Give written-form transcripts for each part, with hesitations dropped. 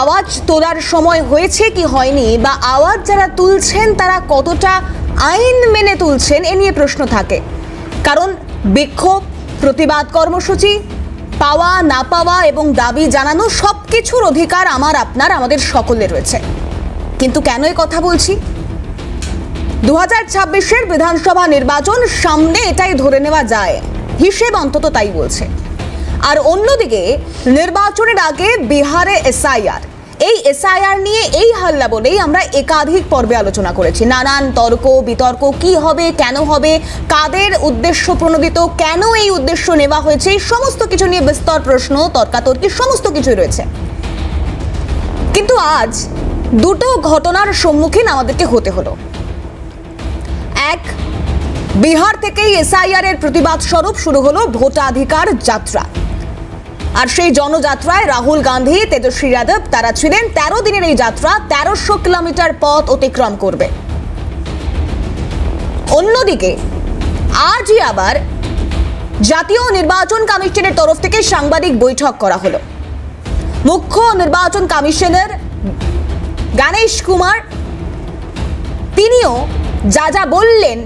আওয়াজ তোলার সময় হয়েছে কি হয়নি, বা আওয়াজ যারা তুলছেন তারা কতটা আইন মেনে তুলছেন এ নিয়ে প্রশ্ন থাকে। কারণ বিক্ষোভ, প্রতিবাদ কর্মসূচি, পাওয়া না পাওয়া এবং দাবি জানানো সবকিছুর অধিকার আমার, আপনার, আমাদের সকলের রয়েছে। কিন্তু কেন এই কথা বলছি? 2026-এর বিধানসভা নির্বাচন সামনে, এটাই ধরে নেওয়া যায়, হিসেব অন্তত তাই বলছে। আর অন্যদিকে নির্বাচনের আগে বিহারে এসআইআর, এই এসআইআর নিয়ে এই হাল্লা বলেই আমরা একাধিক পর্বে আলোচনা করেছি। নানান তর্ক বিতর্ক, কি হবে, কেন হবে, কাদের উদ্দেশ্য প্রণোদিত, কেন এই উদ্দেশ্য নেওয়া হয়েছে, এই সমস্ত কিছু নিয়ে বিস্তর প্রশ্ন, তর্কাতর্কি সমস্ত কিছুই রয়েছে। কিন্তু আজ দুটো ঘটনার সম্মুখীন আমাদেরকে হতে হলো। এক, বিহার থেকেই এসআইআর এর প্রতিবাদ স্বরূপ শুরু হলো ভোটাধিকার যাত্রা। আর সেই জনযাত্রায় রাহুল গান্ধী, তেজস্বী যাদব তারা ছিলেন। 13 দিনের এই যাত্রা 1300 কিলোমিটার পথ অতিক্রম করবে। অন্যদিকে আজই আবার জাতীয় নির্বাচন কমিশনের তরফ থেকে সাংবাদিক বৈঠক করা হলো। মুখ্য নির্বাচন কমিশনার গণেশ কুমার তিনিও যা যা বললেন,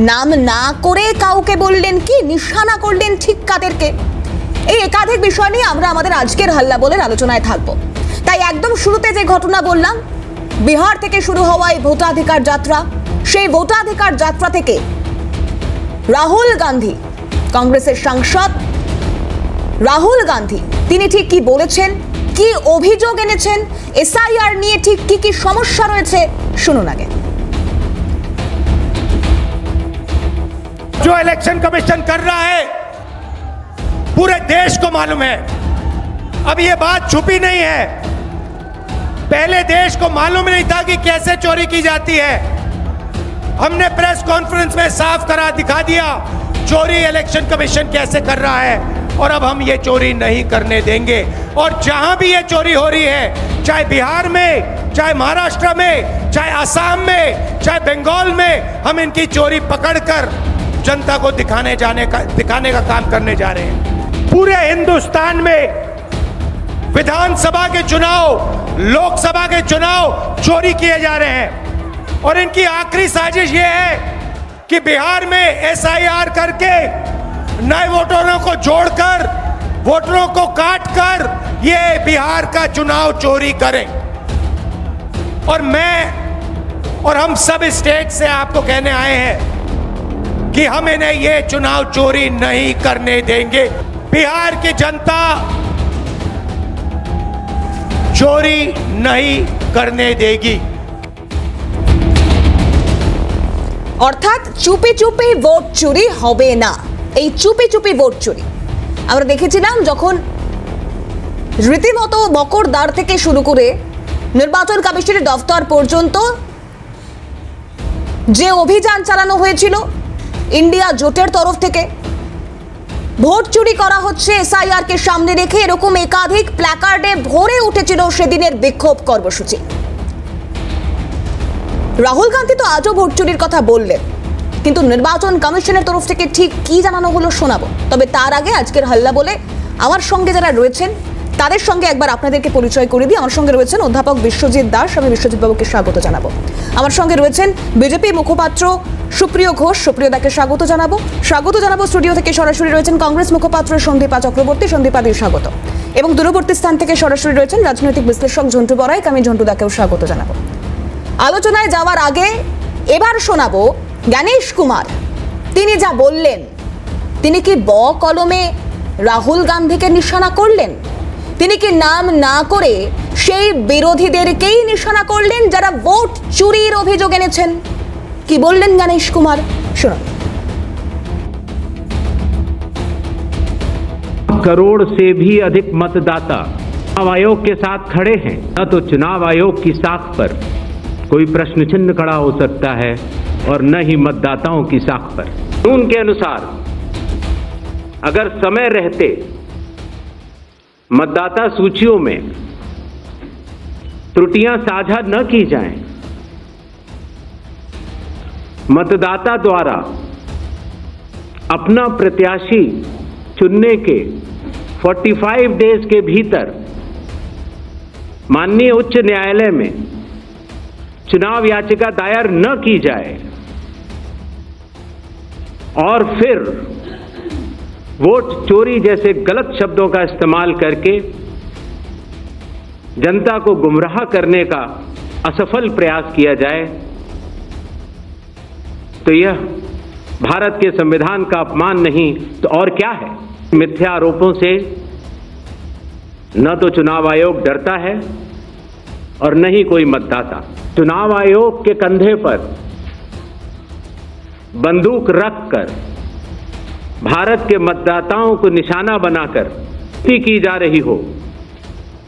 নাম না করে কাউকে বললেন কি, নিশানা করলেন ঠিক কাদেরকে, এই একাধিক বিষয় নিয়ে আমরা আমাদের আজকের হাল্লা বলের আলোচনায় থাকবো। তাই একদম শুরুতে যে ঘটনা বললাম, বিহার থেকে শুরু হওয়া এই ভোটাধিকার যাত্রা, সেই ভোটাধিকার যাত্রা থেকে রাহুল গান্ধী, কংগ্রেসের সাংসদ রাহুল গান্ধী, তিনি ঠিক কি বলেছেন, কি অভিযোগ এনেছেন, এসআইআর নিয়ে ঠিক কি কি সমস্যা রয়েছে, শুনুন আগে। जो इलेक्शन कमीशन कर रहा है पूरे देश को मालूम है। अब ये बात छुपी नहीं है, पहले देश को मालूम नहीं था कि कैसे चोरी की जाती है। हमने प्रेस कॉन्फ्रेंस में साफ करा दिखा दिया चोरी इलेक्शन कमीशन कैसे कर रहा है, और अब हम ये चोरी नहीं करने देंगे। और जहां भी ये चोरी हो रही है, चाहे बिहार में, चाहे महाराष्ट्र में, चाहे असम में, चाहे बंगाल में, हम इनकी चोरी पकड़कर जनता को दिखाने का काम करने जा रहे हैं। पूरे हिंदुस्तान में विधानसभा के चुनाव, लोकसभा के चुनाव चोरी किए जा रहे हैं, और इनकी आखिरी साजिश ये है कि बिहार में एसआईआर करके नए वोटरों को जोड़कर, वोटरों को काटकर ये बिहार का चुनाव चोरी करें। और मैं और हम सब स्टेट से आपको कहने आए हैं कि हम इन्हें ये चुनाव चोरी नहीं करने देंगे। बिहार की जनता चोरी नहीं करने देगी। অর্থাৎ চুপি চুপি ভোট চুরি হবে না। এই চুপি চুপি ভোট চুরি আমরা দেখেছিলাম যখন রীতিমতো মকরদ্বার থেকে শুরু করে নির্বাচন কমিশনের দফতর পর্যন্ত যে অভিযান চালানো হয়েছিল ইন্ডিয়া জোটের তরফ থেকে, ভোট চুরি করা হচ্ছে এসআইআর কে সামনে রেখে, এরকম একাধিক প্ল্যাকার্ডে ভরে উঠেছিল সেদিনের বিক্ষোভ কর্মসূচি। রাহুল গান্ধী তো আজও ভোট চুরির কথা বললেন, কিন্তু নির্বাচন কমিশনের তরফ থেকে ঠিক কি জানানো হলো শোনাবো। তবে তার আগে আজকের হাল্লা বলে আমার সঙ্গে যারা রয়েছেন তাদের সঙ্গে একবার আপনাদেরকে পরিচয় করে দিই। আমার সঙ্গে রয়েছেন অধ্যাপক বিশ্বজিৎ দাস, আমি বিশ্বজিৎ বাবুকে স্বাগত জানাবো। আমার সঙ্গে রয়েছেন বিজেপি মুখপাত্র সুপ্রিয় ঘোষ, সুপ্রিয়দাকে স্বাগত জানাবো। স্টুডিও থেকে সরাসরি রয়েছেন কংগ্রেস মুখপাত্র সন্দীপা চক্রবর্তী, সন্দীপাদির স্বাগত। এবং দূরবর্তী স্থান থেকে সরাসরি রয়েছেন রাজনৈতিক বিশ্লেষক ঝন্টু বড়াইক, আমি ঝন্টুদাকেও স্বাগত জানাবো। আলোচনায় যাওয়ার আগে এবার শোনাবো গণেশ কুমার, তিনি যা বললেন, তিনি কি কলমে রাহুল গান্ধীকে নিশানা করলেন? তিনি কি নাম না করে সেই বিরোধীদেরকেই নিশানা করলেন যারা ভোট চুরির অভিযোগ এনেছেন? কি বললেন গণেশ কুমার, শুনুন। करोड़ से भी अधिक मतदाता चुनाव आयोग के साथ खड़े हैं। न तो चुनाव आयोग की साख पर कोई प्रश्न चिन्ह खड़ा हो सकता है और न ही मतदाताओं की साख पर। कानून के अनुसार अगर समय रहते मतदाता सूचियों में त्रुटियां साझा न की जाएं, मतदाता द्वारा अपना प्रत्याशी चुनने के 45 डेज के भीतर माननीय उच्च न्यायालय में चुनाव याचिका दायर न की जाए और फिर वोट चोरी जैसे गलत शब्दों का इस्तेमाल करके जनता को गुमराह करने का असफल प्रयास किया जाए तो यह भारत के संविधान का अपमान नहीं तो और क्या है। मिथ्या आरोपों से न तो चुनाव आयोग डरता है और न ही कोई मतदाता। चुनाव आयोग के कंधे पर बंदूक रखकर भारत के मतदाताओं को निशाना बनाकर की जा रही हो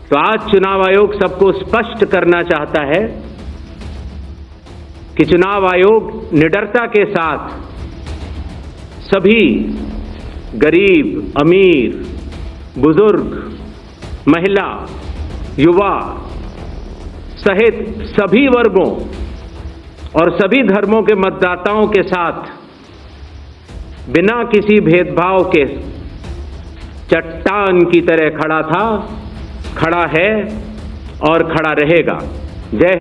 तो आज चुनाव आयोग सबको स्पष्ट करना चाहता है कि चुनाव आयोग निडरता के साथ सभी गरीब, अमीर, बुजुर्ग, महिला, युवा सहित सभी वर्गों और सभी धर्मों के मतदाताओं के साथ बिना किसी भेदभाव के चट्टान की तरह खड़ा था, खड़ा है और खड़ा रहेगा। जय।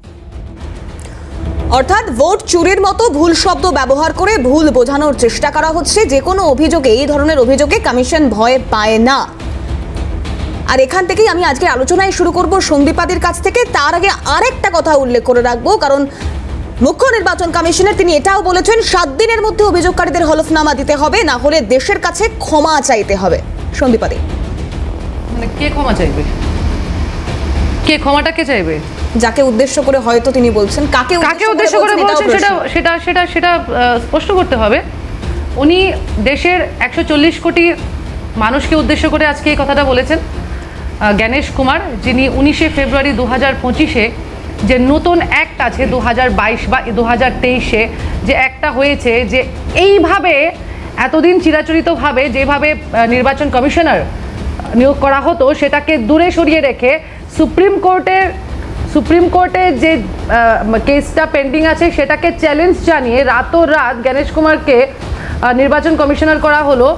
অর্থাৎ ভোট চুরির মতো ভুল শব্দ ব্যবহার করে ভুল বোঝানোর চেষ্টা করা হচ্ছে। যে কোনো অভিযোগে, এই ধরনের অভিযোগে কমিশন ভয় পায় না। আর এখান থেকেই আমি আজকে আলোচনায় শুরু করব সন্দীপাদির কাছ থেকে। তার আগে আরেকটা কথা উল্লেখ করে রাখবো, কারণ মুখ্য নির্বাচন কমিশনার তিনি এটাও বলেছেন 7 দিনের মধ্যে অভিযোগকারীদের হলফনামা দিতে হবে, না হলে দেশের কাছে ক্ষমা চাইতে হবে। সন্দীপাদি, মানে কে ক্ষমা চাইবে? কে ক্ষমাটা কে চাইবে? যাকে উদ্দেশ্য করে হয়তো তিনি বলছেন, কাকে উদ্দেশ্য করে বলছেন সেটা স্পষ্ট করতে হবে। উনি দেশের 140 কোটি মানুষকে উদ্দেশ্য করে আজকে এই কথাটা বলেছেন। জ্ঞানেশ কুমার, যিনি 19শে ফেব্রুয়ারি 2025-এ যে নতুন অ্যাক্ট আছে 2022 বা 2023-এ যে অ্যাক্টটা হয়েছে, যে এইভাবে এতদিন চিরাচরিতভাবে যেভাবে নির্বাচন কমিশনার নিয়োগ করা হতো সেটাকে দূরে সরিয়ে রেখে সুপ্রিম কোর্টে যে কেসটা পেন্ডিং আছে সেটাকে চ্যালেঞ্জ জানিয়ে রাতোরাত জ্ঞানেশ কুমারকে নির্বাচন কমিশনার করা হলো।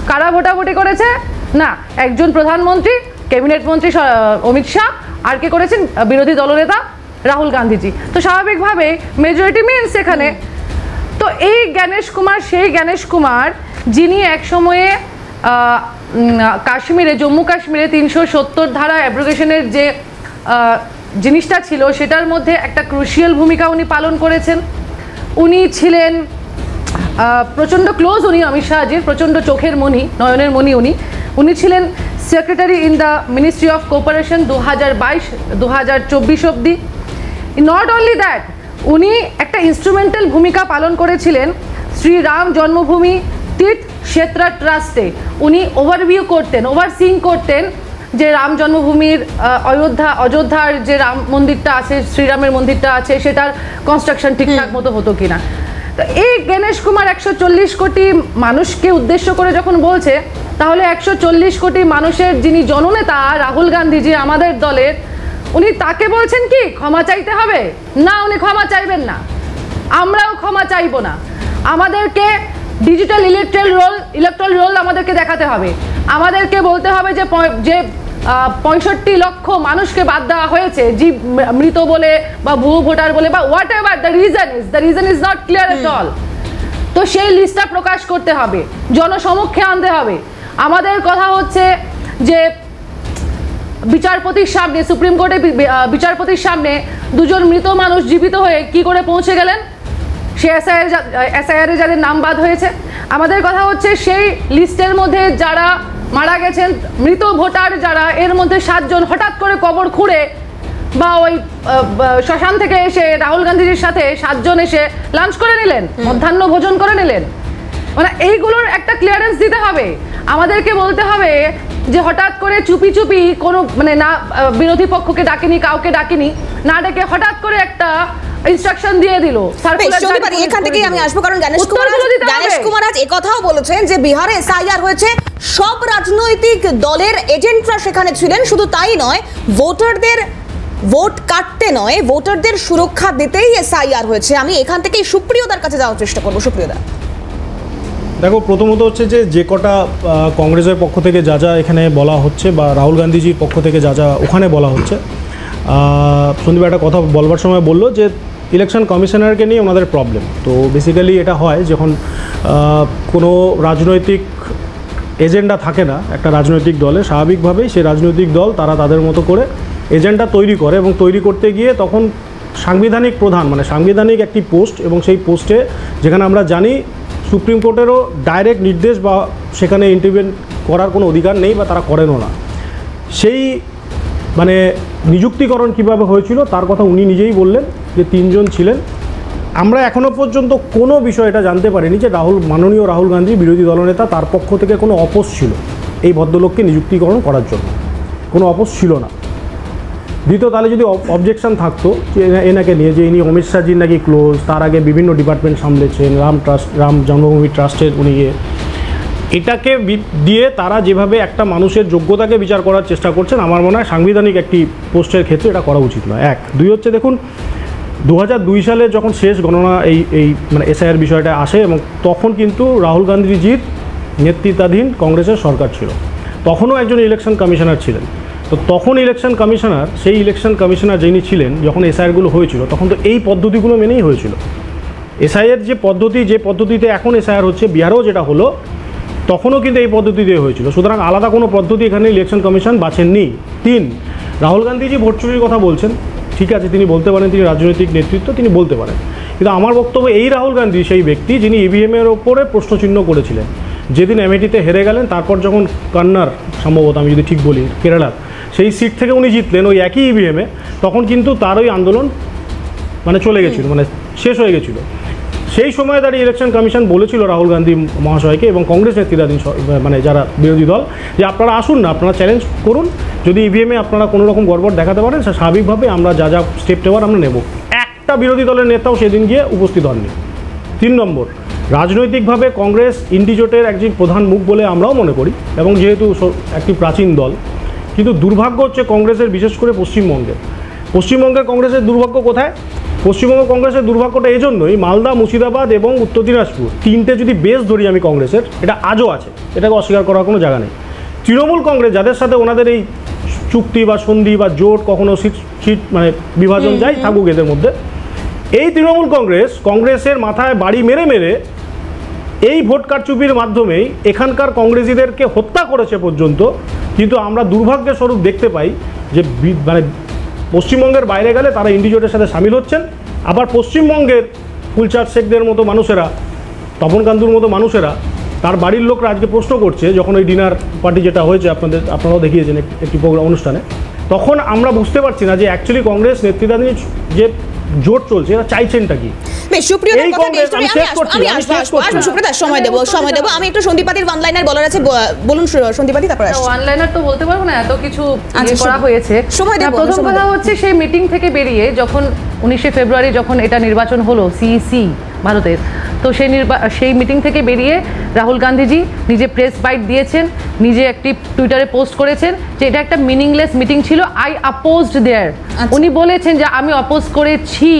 কারা ভোটাভুটি করেছে? না, একজন প্রধানমন্ত্রী, ক্যাবিনেট মন্ত্রী অমিত শাহ, আর কে করেছেন? বিরোধী দলনেতা রাহুল গান্ধীজি। তো স্বাভাবিকভাবে মেজরিটি মিনস এখানে। তো এই জ্ঞানেশ কুমার সেই জ্ঞানেশ কুমার যিনি এক সময়ে কাশ্মীরে, জম্মু কাশ্মীরে 370 ধারা অ্যাব্রোগেশনের যে জিনিসটা ছিল সেটার মধ্যে একটা ক্রুশিয়াল ভূমিকা উনি পালন করেছেন। উনি ছিলেন প্রচণ্ড ক্লোজ, উনি অমিত শাহজির প্রচণ্ড চোখের মণি, নয়নের মণি। উনি ছিলেন secretary in the ministry of cooperation 2022-2024 অবধি। নট অনলি দ্যাট, উনি একটা ইনস্ট্রুমেন্টাল ভূমিকা পালন করেছিলেন শ্রীরাম জন্মভূমি তীর্থ ক্ষেত্র ট্রাস্টে। উনি ওভারসিং করতেন যে রাম জন্মভূমির অযোধ্যার যে রাম মন্দিরটা আছে, শ্রীরামের মন্দিরটা আছে, সেটার কনস্ট্রাকশন ঠিকঠাক মতো হতো কিনা। তো এই জ্ঞানেশ কুমার 140 কোটি মানুষকে উদ্দেশ্য করে যখন বলছে, তাহলে 140 কোটি মানুষের যিনি জননেতা রাহুল গান্ধীজি আমাদের দলের, উনি তাকে বলছেন কি ক্ষমা চাইতে হবে? না, উনি ক্ষমা চাইবেন না, আমরাও ক্ষমা চাইব না। আমাদেরকে ডিজিটাল ইলেকট্রাল রোল আমাদেরকে দেখাতে হবে। আমাদেরকে বলতে হবে যে 65 লক্ষ মানুষকে বাদ দেওয়া হয়েছে, জীব মৃত বলে বা ভুয়ো ভোটার বলে বা what ever the reason is not clear at all. তো সেই লিস্টটা প্রকাশ করতে হবে, জনসমক্ষে আনতে হবে। আমাদের কথা হচ্ছে যে বিচারপতির সামনে, সুপ্রিম কোর্টে বিচারপতির সামনে দুজন মৃত মানুষ জীবিত হয়ে কি করে পৌঁছে গেলেন? সে এসআইআরে যাদের নাম বাদ হয়েছে। আমাদের কথা হচ্ছে সেই লিস্টের মধ্যে যারা মারা গেছেন, মৃত ভোটার যারা, এর মধ্যে 7 জন হঠাৎ করে কবর খুঁড়ে বা ওই শ্মশান থেকে এসে রাহুল গান্ধীজির সাথে 7 জন এসে লাঞ্চ করে নিলেন, মধ্যাহ্ন ভোজন করে নিলেন। মানে এইগুলোর একটা ক্লিয়ারেন্স দিতে হবে। আমাদেরকে বলতে হবে যে হঠাৎ করে চুপি কোনো মানে না বিরোধী পক্ষকে ডাকেনি, কাউকে ডাকেনি, না ডেকে হঠাৎ করে একটা ইনস্ট্রাকশন দিয়ে দিল। এখান থেকে আমি আসবো, কারণ জ্ঞানেশ কুমার আজ একথাও বলেছেন যে বিহারে এসআইআর হয়েছে, সব রাজনৈতিক দলের এজেন্টরা সেখানে ছিলেন। শুধু তাই নয়, ভোটারদের ভোট কাটতে নয়, ভোটারদের সুরক্ষা দিতেই এসআইআর হয়েছে। আমি এখান থেকেই সুপ্রিয়দার কাছে যাওয়ার চেষ্টা করবো। সুপ্রিয়দা, দেখো, প্রথমত হচ্ছে যে কটা কংগ্রেসের পক্ষ থেকে যা যা এখানে বলা হচ্ছে বা রাহুল গান্ধীজির পক্ষ থেকে যা যা ওখানে বলা হচ্ছে, সন্দীপ একটা কথা বলবার সময় বললো যে ইলেকশন কমিশনারকে নিয়ে ওনাদের প্রবলেম। তো বেসিক্যালি এটা হয় যখন কোনো রাজনৈতিক এজেন্ডা থাকে না একটা রাজনৈতিক দলে, স্বাভাবিকভাবেই সেই রাজনৈতিক দল তারা তাদের মতো করে এজেন্ডা তৈরি করে, এবং তৈরি করতে গিয়ে তখন সাংবিধানিক প্রধান মানে সাংবিধানিক একটি পোস্ট, এবং সেই পোস্টে যেখানে আমরা জানি সুপ্রিম কোর্টেরও ডাইরেক্ট নির্দেশ বা সেখানে ইন্টারভেন করার কোনো অধিকার নেই বা তারা করেনও না, সেই মানে নিযুক্তিকরণ কিভাবে হয়েছিল তার কথা উনি নিজেই বললেন যে 3 জন ছিলেন। আমরা এখনও পর্যন্ত কোনো বিষয় এটা জানতে পারিনি যে মাননীয় রাহুল গান্ধী বিরোধী দলনেতা তার পক্ষ থেকে কোনো অপোজ ছিল এই ভদ্রলোককে নিযুক্তিকরণ করার জন্য, কোনো অপোজ ছিল না। দ্বিতীয়, তাহলে যদি অবজেকশন থাকতো যে এনাকে নিয়ে যে ইনি অমিত শাহজির নাকি ক্লোজ, তার আগে বিভিন্ন ডিপার্টমেন্ট সামলেছেন, রাম জন্মভূমি ট্রাস্টের উনি এটাকে দিয়ে তারা যেভাবে একটা মানুষের যোগ্যতাকে বিচার করার চেষ্টা করছেন, আমার মনে হয় সাংবিধানিক একটি পোস্টের ক্ষেত্রে এটা করা উচিত নয়। 1, 2 হচ্ছে দেখুন 2002 সালে যখন শেষ গণনা এই মানে এসআইআর বিষয়টা আসে, এবং তখন কিন্তু রাহুল গান্ধীজির নেতৃত্বাধীন কংগ্রেসের সরকার ছিল, তখনও একজন ইলেকশন কমিশনার ছিলেন। তো তখন ইলেকশন কমিশনার, সেই ইলেকশন কমিশনার যিনি ছিলেন যখন এসআইআরগুলো হয়েছিল তখন তো এই পদ্ধতিগুলো মেনেই হয়েছিল। এসআইআর যে পদ্ধতিতে এখন এসআইআর হচ্ছে বিহারেও যেটা হলো, তখনও কিন্তু এই পদ্ধতি দিয়ে হয়েছিল, সুতরাং আলাদা কোনো পদ্ধতি এখানে ইলেকশন কমিশন বাছেননি। 3, রাহুল গান্ধীজি ভোট চুরির কথা বলছেন, ঠিক আছে তিনি বলতে পারেন, তিনি রাজনৈতিক নেতৃত্ব, তিনি বলতে পারেন, কিন্তু আমার বক্তব্য এই রাহুল গান্ধী সেই ব্যক্তি যিনি ইভিএমের ওপরে প্রশ্নচিহ্ন করেছিলেন, যেদিন এমএটিতে হেরে গেলেন, তারপর যখন কন্নড় সম্ভবত আমি যদি ঠিক বলি কেরালার সেই সিট থেকে উনি জিতলেন ওই একই ইভিএমে, তখন কিন্তু তার ওই আন্দোলন মানে চলে গেছিলো, মানে শেষ হয়ে গেছিলো। সেই সময় দাঁড়িয়ে ইলেকশন কমিশন বলেছিল রাহুল গান্ধী মহাশয়কে এবং কংগ্রেস নেতৃত্বাধীন মানে যারা বিরোধী দল যে আপনারা আসুন না, আপনারা চ্যালেঞ্জ করুন, যদি ইভিএমে আপনারা কোনো রকম গড়বড় দেখাতে পারেন স্বাভাবিকভাবে আমরা যা স্টেপ নেওয়ার আমরা নেব। একটা বিরোধী দলের নেতাও সেদিন গিয়ে উপস্থিত হননি। 3 নম্বর, রাজনৈতিকভাবে কংগ্রেস ইন্ডি জোটের একজন প্রধান মুখ বলে আমরাও মনে করি, এবং যেহেতু একটি প্রাচীন দল, কিন্তু দুর্ভাগ্য হচ্ছে কংগ্রেসের, বিশেষ করে পশ্চিমবঙ্গের কংগ্রেসের দুর্ভাগ্য কোথায়? পশ্চিমবঙ্গ কংগ্রেসের দুর্ভাগ্যটা এজন্যই মালদা, মুর্শিদাবাদ এবং উত্তর দিনাজপুর 3টে যদি বেস ধরি আমি কংগ্রেসের, এটা আজও আছে, এটাকে অস্বীকার করার কোনো জায়গা নেই। তৃণমূল কংগ্রেস যাদের সাথে ওনাদের এই চুক্তি বা সন্ধি বা জোট, কখনো সিট মানে বিভাজন যায় থাকুক এদের মধ্যে, এই তৃণমূল কংগ্রেসের মাথায় বাড়ি মেরে মেরে এই ভোট কারচুপির মাধ্যমেই এখানকার কংগ্রেসীদেরকে হত্যা করেছে পর্যন্ত। কিন্তু আমরা দুর্ভাগ্যের স্বরূপ দেখতে পাই যে মানে পশ্চিমবঙ্গের বাইরে গেলে তারা ইন্ডিজোটের সাথে সামিল হচ্ছেন, আবার পশ্চিমবঙ্গের ফুলচাঁদ শেখদের মতো মানুষেরা, তপন কান্দুর মতো মানুষেরা, তার বাড়ির লোকরা আজকে প্রশ্ন করছে যখন ওই ডিনার পার্টি যেটা হয়েছে আপনারাও দেখিয়েছেন একটি প্রোগ্রাম অনুষ্ঠানে, তখন আমরা বুঝতে পারছি না যে অ্যাকচুয়ালি কংগ্রেস নেতৃত্বাধীন যে জোট চলছে এরা চাইছেনটা কি। সময় দেবো আমি একটু সন্দীপাতির ওয়ান লাইনার বলার আছে, বলুন সন্দীপাতি, তারপর ওয়ান লাইনার তো বলতে পারবো না, এত কিছু করা হয়েছে। প্রথম কথা হচ্ছে সেই মিটিং থেকে বেরিয়ে যখন 19শে ফেব্রুয়ারি যখন এটা নির্বাচন হলো সিইসি ভারতের, তো সেই মিটিং থেকে বেরিয়ে রাহুল গান্ধীজি নিজে প্রেস বাইট দিয়েছেন, নিজে একটি টুইটারে পোস্ট করেছেন যে এটা একটা মিনিংলেস মিটিং ছিল, আই অপোজড দেয়ার। উনি বলেছেন যে আমি অপোজ করেছি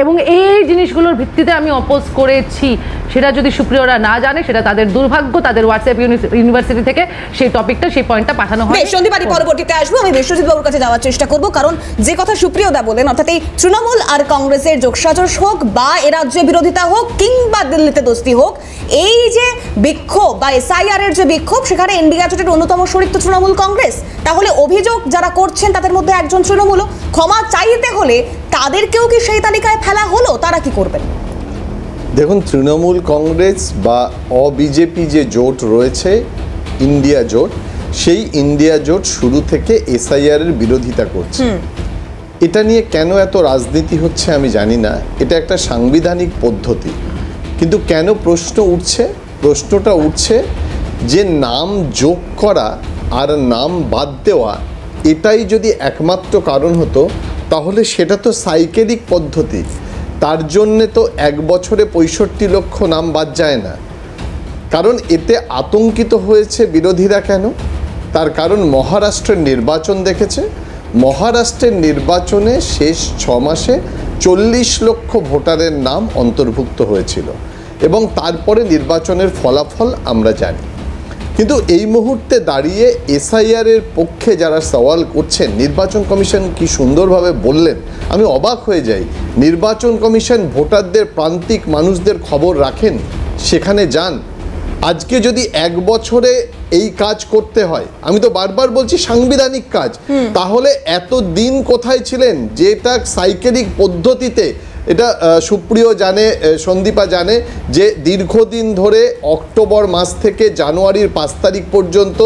এবং এই জিনিসগুলোর ভিত্তিতে আমি অপোজ করেছি। সেটা যদি সুপ্রিয়রা না জানে সেটা তাদের দুর্ভাগ্য, তাদের হোয়াটসঅ্যাপ ইউনিভার্সিটি থেকে সেই টপিকটা, সেই পয়েন্টটা পাঠানো হয়। সন্দীপাতি পরবর্তীতে আসবো, আমি বিশ্বজিৎ বাবুর কাছে যাওয়ার চেষ্টা করবো, কারণ যে কথা সুপ্রিয়দা বলেন, অর্থাৎ এই তৃণমূল আর কংগ্রেসের যোগসাজশ হোক বা এ রাজ্যে বিরোধিতা হোক কিংবা দিল্লিতে দোস্তি হোক, এই যে বিক্ষোভ বা এসআইআর এর যে বিক্ষোভ, সেখানে ইন্ডিয়া জোটের অন্যতম শরিক তো তৃণমূল কংগ্রেস। তাহলে অভিযোগ যারা করছেন তাদের মধ্যে একজন তৃণমূল, ক্ষমা চাইতে হলে তাদেরকেও কি সেই তালিকায় ফেলা হলো? তারা কি করবেন? দেখুন, তৃণমূল কংগ্রেস বা অবিজেপি যে জোট রয়েছে ইন্ডিয়া জোট, সেই ইন্ডিয়া জোট শুরু থেকে এসআইআর এর বিরোধিতা করছে। এটা নিয়ে কেন এত রাজনীতি হচ্ছে আমি জানি না, এটা একটা সাংবিধানিক পদ্ধতি, কিন্তু কেন প্রশ্ন উঠছে? প্রশ্নটা উঠছে যে নাম যোগ করা আর নাম বাদ দেওয়া, এটাই যদি একমাত্র কারণ হতো তাহলে সেটা তো সাইকেলিক পদ্ধতি, তার জন্যে তো 1 বছরে 65 লক্ষ নাম বাদ যায় না। কারণ এতে আতঙ্কিত হয়েছে বিরোধীরা কেন? তার কারণ মহারাষ্ট্রের নির্বাচন দেখেছে, মহারাষ্ট্রের নির্বাচনে শেষ 6 মাসে 40 লক্ষ ভোটারের নাম অন্তর্ভুক্ত হয়েছিল এবং তারপরে নির্বাচনের ফলাফল আমরা জানি। কিন্তু এই মুহূর্তে দাঁড়িয়ে এসআইআর এর পক্ষে যারা সওয়াল করছেন, নির্বাচন কমিশন কি সুন্দরভাবে বললেন, আমি অবাক হয়ে যাই। নির্বাচন কমিশন ভোটারদের, প্রান্তিক মানুষদের খবর রাখেন, সেখানে যান। আজকে যদি 1 বছরে এই কাজ করতে হয়, আমি তো বারবার বলছি সাংবিধানিক কাজ, তাহলে এত দিন কোথায় ছিলেন? যেটা সাইকেলিক পদ্ধতিতে, এটা সুপ্রিয় জানে, সন্দীপা জানে যে দীর্ঘদিন ধরে অক্টোবর মাস থেকে জানুয়ারির 5 তারিখ পর্যন্ত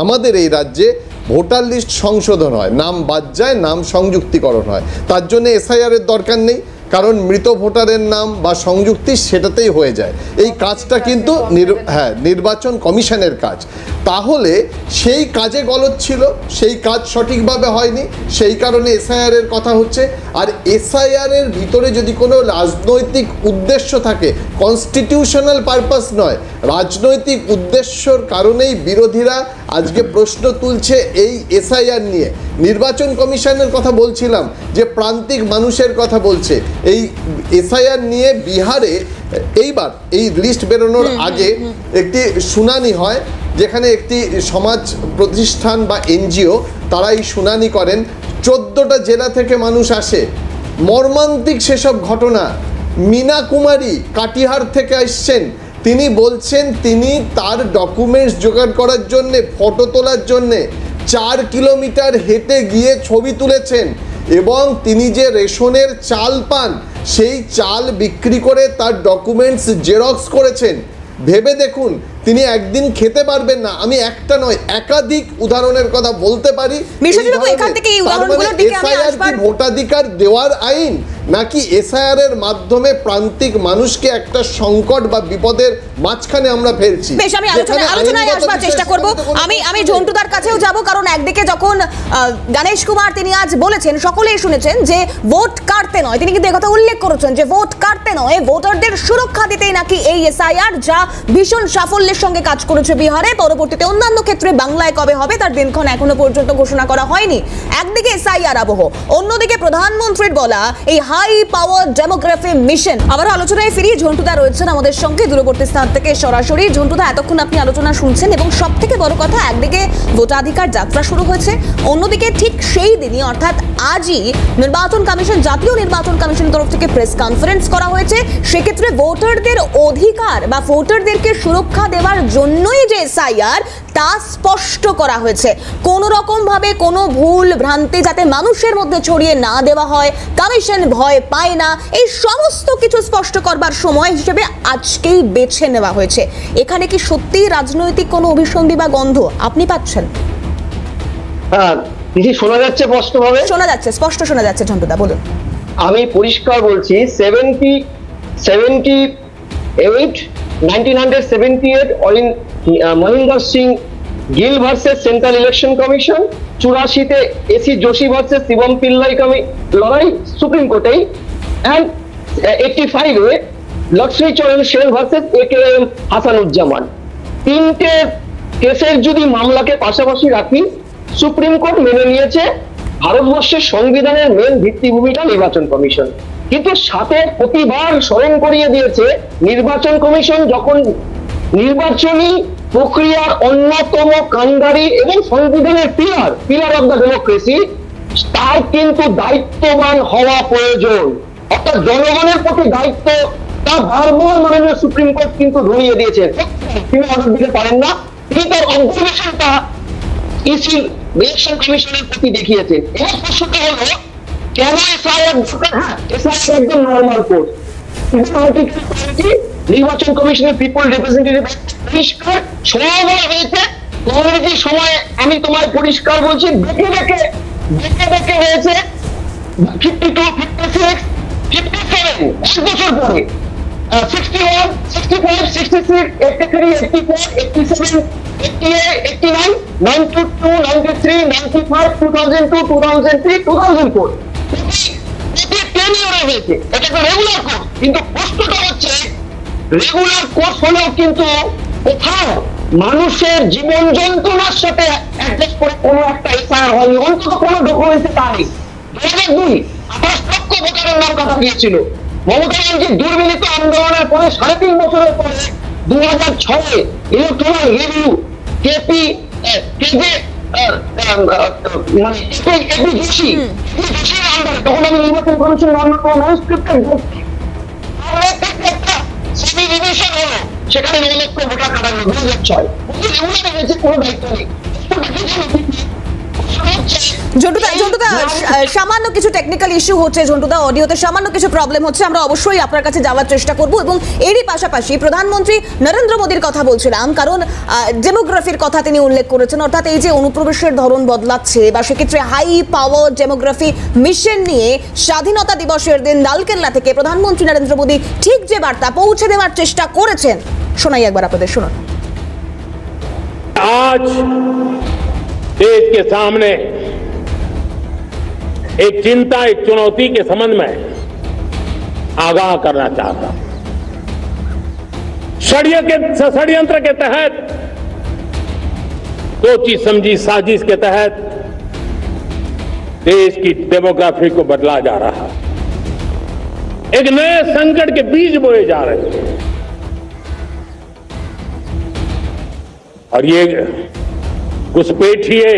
আমাদের এই রাজ্যে ভোটার লিস্ট সংশোধন হয়, নাম বাদ যায়, নাম সংযুক্তিকরণ হয়। তার জন্য এসআইআর এর দরকার নেই, কারণ মৃত ভোটারের নাম বা সংযুক্তি সেটাতেই হয়ে যায়। এই কাজটা কিন্তু নির্বাচন কমিশনের কাজ। তাহলে সেই কাজে গলদ ছিল, সেই কাজ সঠিকভাবে হয়নি, সেই কারণে এসআইআর এর কথা হচ্ছে। আর এসআইআর এর ভিতরে যদি কোনো রাজনৈতিক উদ্দেশ্য থাকে, কনস্টিটিউশনাল পারপাস নয়, রাজনৈতিক উদ্দেশ্যর কারণেই বিরোধীরা আজকে প্রশ্ন তুলছে এই এসআইআর নিয়ে। নির্বাচন কমিশনের কথা বলছিলাম, যে প্রান্তিক মানুষের কথা বলছে। এই এসআইআর নিয়ে বিহারে এইবার এই লিস্ট বেরোনোর আগে একটি শুনানি হয়, যেখানে একটি সমাজ প্রতিষ্ঠান বা এনজিও তারা এই শুনানি করেন। 14টা জেলা থেকে মানুষ আসে। মর্মান্তিক সেসব ঘটনা। মীনা কুমারী কাটিহার থেকে আসছেন, তিনি বলছেন তিনি তার ডকুমেন্টস জোগাড় করার জন্যে, ফটো তোলার জন্যে 4 কিলোমিটার হেঁটে গিয়ে ছবি তুলেছেন, এবং তিনি যে রেশনের চাল পান, সেই চাল বিক্রি করে তার ডকুমেন্টস জেরক্স করেছেন। ভেবে দেখুন, তিনি একদিন খেতে পারবেন না। আমি একটা নয়, একাধিক উদাহরণের কথা বলতে পারি। ভোটাধিকার দেওয়ার আইন, নাকি এসআইআর এর মাধ্যমে প্রান্তিক মানুষকে একটা সংকট বা বিপদের মাঝখানে আমরা ফেলছি? বেশ, আমি আলোচনায় আসবার চেষ্টা করব। আমি ঝন্টুদার কাছেও যাব, কারণ একদিকে যখন গণেশ কুমার তিনি আজ বলেছেন, সকলেই শুনেছেন যে ভোট কাটতে নয়, তিনি কিন্তু একথা উল্লেখ করেছেন যে ভোট কাটতে নয়, ভোটারদের সুরক্ষা দিতেই নাকি এই এসআইআর, যা ভীষণ সাফল্যের সঙ্গে কাজ করেছে বিহারে। পরবর্তীতে অন্যান্য ক্ষেত্রে বাংলায় কবে হবে তার দিনক্ষণ এখনো পর্যন্ত ঘোষণা করা হয়নি। একদিকে এসআইআর আবহ, অন্যদিকে প্রধানমন্ত্রীর বলা এই হাই পাওয়ার ডেমোগ্রাফি মিশন। আবার আলোচনায় ফিরি, ঝন্টুদা রয়েছেন আমাদের সঙ্গে দূরবর্তী স্থান থেকে সরাসরি। ঝন্টুদা, এতক্ষণ আপনি আলোচনা শুনছেন, এবং সব থেকে বড় কথা, একদিকে ভোটাধিকার যাত্রা শুরু হয়েছে, অন্যদিকে ঠিক সেই দিনই অর্থাৎ আজই নির্বাচন কমিশন, জাতীয় নির্বাচন কমিশনের তরফ থেকে প্রেস কনফারেন্স করা হয়েছে। সেক্ষেত্রে ভোটারদের অধিকার বা ভোটারদেরকে সুরক্ষা দেওয়ার জন্যই যে এসআইআর, তা স্পষ্ট করা হয়েছে। কোনো রকম ভাবে কোনো ভুল ভ্রান্তি যাতে মানুষের মধ্যে ছড়িয়ে না দেওয়া হয়, কমিশন ভয় পায় না, এই সমস্ত কিছু স্পষ্ট করবার সময় হিসেবে আজকেই বেছে নেওয়া হয়েছে। এখানে কি সত্যি রাজনৈতিক কোনো অভিসন্ধি বা গন্ধ আপনি পাচ্ছেন? হ্যাঁ, কিছু শোনা যাচ্ছে স্পষ্টভাবে? শোনা যাচ্ছে, স্পষ্ট শোনা যাচ্ছে। ঝন্টুদা বলুন। আমি পরিষ্কার বলছি, 1978 অরিন Mohinder Singh Gill versus central election commission, 84-তে এসি যোশী ভার্সেস শিবম পিল্লাই লড়াই সুপ্রিম কোর্টে, এন্ড 85-এ লক্ষ্মী চরণ সেন ভার্সেস AKM হাসানুজ্জামান। 3টে কেসের যদি মামলাকে পাশাপাশি রাখি, সুপ্রিম কোর্ট মেনে নিয়েছে ভারতবর্ষের সংবিধানের মেন ভিত্তিভূমিটা নির্বাচন কমিশন। কিন্তু সাথে প্রতিবার স্মরণ করিয়ে দিয়েছে, নির্বাচন কমিশন যখন নির্বাচনী প্রক্রিয়ার অন্যতম কাণ্ডারি এবং সংবিধানের পিলার অফ দ্য ডেমোক্রেসি, তার কিন্তু দায়িত্ববান হওয়া প্রয়োজন। অর্থাৎ জনগণের প্রতি দায়িত্ব, তা বারবার মাননীয় সুপ্রিম কোর্ট কিন্তু ধরিয়ে দিয়েছেন। তিনি অর্ডার দিতে পারেন না, তিনি তার অবজারভেশনটা ইসির ইলেকশন কমিশনের প্রতি দেখিয়েছেন। এবার প্রশ্নটা হলো, কেন এসআইআর একদম নর্মাল কোর্স? নির্বাচন কমিশনের পিপল রিপ্রেজেন্টেটিভ পরিষ্কার সময় বলা হয়েছে, কমিউনিটির সময় আমি তোমায় পরিষ্কার বলছি, দেখে দেখে হয়েছে 52, 56, 57, 1 বছর পরে 61, 65, 66, 83, 84, 87, 88, 89, 92, 93, 95, 2002, 2003, 2004। হয়েছে, এটা একটা রেগুলার কোর্স। কিন্তু প্রশ্নটা হচ্ছে, রেগুলার কোর্স হলেও কিন্তু কোথাও মানুষের জীবন যন্ত্রণার সাথে অ্যাডজাস্ট করে কোনো একটা এসআইআর হয়নি, অন্তত কোনো ডকুমেন্টে তা নেই। 2002 28 লক্ষ ভোটারের নাম কাটা গিয়েছিল। মমতা ব্যানার্জির দুর্বিনীত আন্দোলনের পরে 3.5 বছরের পরে 2006-এ ইলেকট্রাল রিভিউ কেপি যোশী তখন আমি নির্বাচন কমিশনের অন্যতম ম্যানুস্ক্রিপ্টের রিভিশন হলো, সেখানে 9 লক্ষ ভোটার কাটা গেল 2006। কোনো দায়িত্ব নেই। ঝন্টুদা সামান্য কিছু টেকনিক্যাল ইস্যু হচ্ছে, ঝন্টুদা অডিওতে সামান্য কিছু প্রবলেম হচ্ছে, আমরা অবশ্যই আপনার কাছে যাওয়ার চেষ্টা করব। এবং এরই পাশাপাশি প্রধানমন্ত্রী নরেন্দ্র মোদীর কথা বলছিলাম, কারণ ডেমোগ্রাফির কথা তিনি উল্লেখ করেছেন, অর্থাৎ এই যে অনুপ্রবেশের ধরন বদলাচ্ছে বা সেক্ষেত্রে হাই পাওয়ার ডেমোগ্রাফি মিশন নিয়ে স্বাধীনতা দিবসের দিন লালকেল্লা থেকে প্রধানমন্ত্রী নরেন্দ্র মোদী ঠিক যে বার্তা পৌঁছে দেওয়ার চেষ্টা করেছেন, শোনাই একবার আপনাদের, শুনুন। आज देश के सामने एक चिंता, एक चुनौती के संबंध में आगाह करना चाहता हूं। षड्यंत्र के तहत, सोची समझी साजिश के तहत देश की डेमोग्राफी को बदला जा रहा है। एक नए संकट के बीज बोए जा रहे हैं और ये घुसपैठिए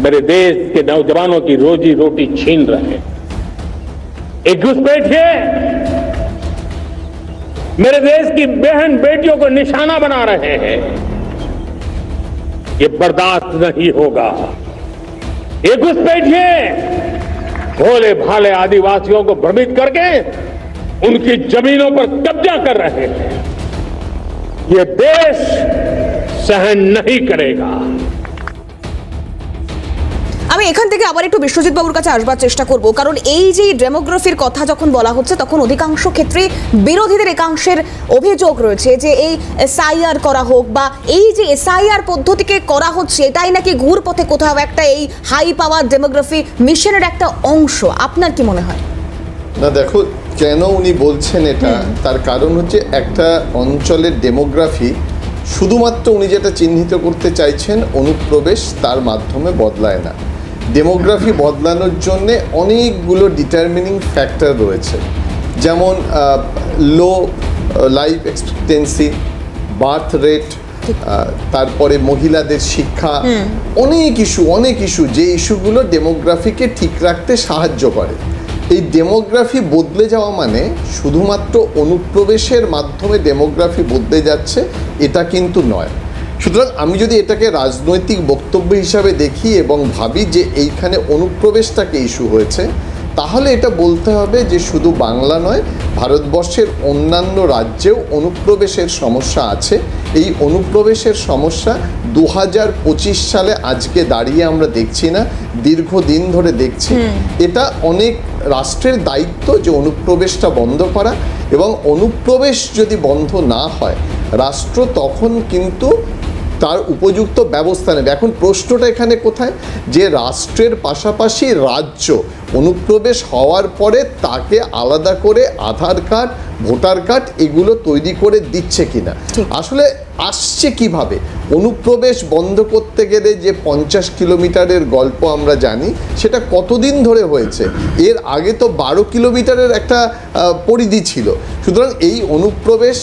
मेरे देश के नौजवानों की रोजी रोटी छीन रहे हैं। एक घुसपैठिए मेरे देश की बहन बेटियों को निशाना बना रहे हैं। ये बर्दाश्त नहीं होगा। ये घुसपैठिए भोले भाले आदिवासियों को भ्रमित करके उनकी जमीनों पर कब्जा कर रहे हैं। ये देश सहन नहीं करेगा। আমি এখান থেকে আবার একটু বিশ্বজিৎ বাবুর কাছে আসবার চেষ্টা করব, কারণ এই যে ডেমোগ্রাফির কথা যখন বলা হচ্ছে তখন অধিকাংশ ক্ষেত্রে বিরোধীদের একাংশের অভিযোগ রয়েছে যে এই এসআইআর করা হোক বা এই যে এসআইআর পদ্ধতিকে করা হচ্ছে এটাই নাকি ঘুরপথে কোথাও একটা এই হাই পাওয়ার ডেমোগ্রাফি মিশনের একটা অংশ। আপনার কি মনে হয়? না দেখো, কেন উনি বলছেন এটা, তার কারণ হচ্ছে একটা অঞ্চলের ডেমোগ্রাফি শুধুমাত্র উনি যেটা চিহ্নিত করতে চাইছেন অনুপ্রবেশ, তার মাধ্যমে বদলায় না। ডেমোগ্রাফি বদলানোর জন্য অনেকগুলো ডিটারমিনিং ফ্যাক্টর রয়েছে, যেমন লো লাইফ এক্সপেক্টেন্সি, বার্থ রেট, তারপরে মহিলাদের শিক্ষা, অনেক ইস্যু যে ইস্যুগুলো ডেমোগ্রাফিকে ঠিক রাখতে সাহায্য করে। এই ডেমোগ্রাফি বদলে যাওয়া মানে শুধুমাত্র অনুপ্রবেশের মাধ্যমে ডেমোগ্রাফি বদলে যাচ্ছে এটা কিন্তু নয়। সুতরাং আমি যদি এটাকে রাজনৈতিক বক্তব্য হিসাবে দেখি এবং ভাবি যে এইখানে অনুপ্রবেশটাকে ইস্যু হয়েছে, তাহলে এটা বলতে হবে যে শুধু বাংলা নয়, ভারতবর্ষের অন্যান্য রাজ্যেও অনুপ্রবেশের সমস্যা আছে। এই অনুপ্রবেশের সমস্যা 2025 সালে আজকে দাঁড়িয়ে আমরা দেখছি না, দীর্ঘদিন ধরে দেখছি। এটা অনেক রাষ্ট্রের দায়িত্ব যে অনুপ্রবেশটা বন্ধ করা, এবং অনুপ্রবেশ যদি বন্ধ না হয় রাষ্ট্র তখন কিন্তু তার উপযুক্ত ব্যবস্থা নেবে। এখন প্রশ্নটা এখানে কোথায়, যে রাষ্ট্রের পাশাপাশি রাজ্য অনুপ্রবেশ হওয়ার পরে তাকে আলাদা করে আধার কার্ড, ভোটার কার্ড এগুলো তৈরি করে দিচ্ছে কিনা, আসলে আসছে কিভাবে। অনুপ্রবেশ বন্ধ করতে গেলে যে 50 কিলোমিটারের গল্প আমরা জানি, সেটা কতদিন ধরে হয়েছে? এর আগে তো 12 কিলোমিটারের একটা পরিধি ছিল। সুতরাং এই অনুপ্রবেশ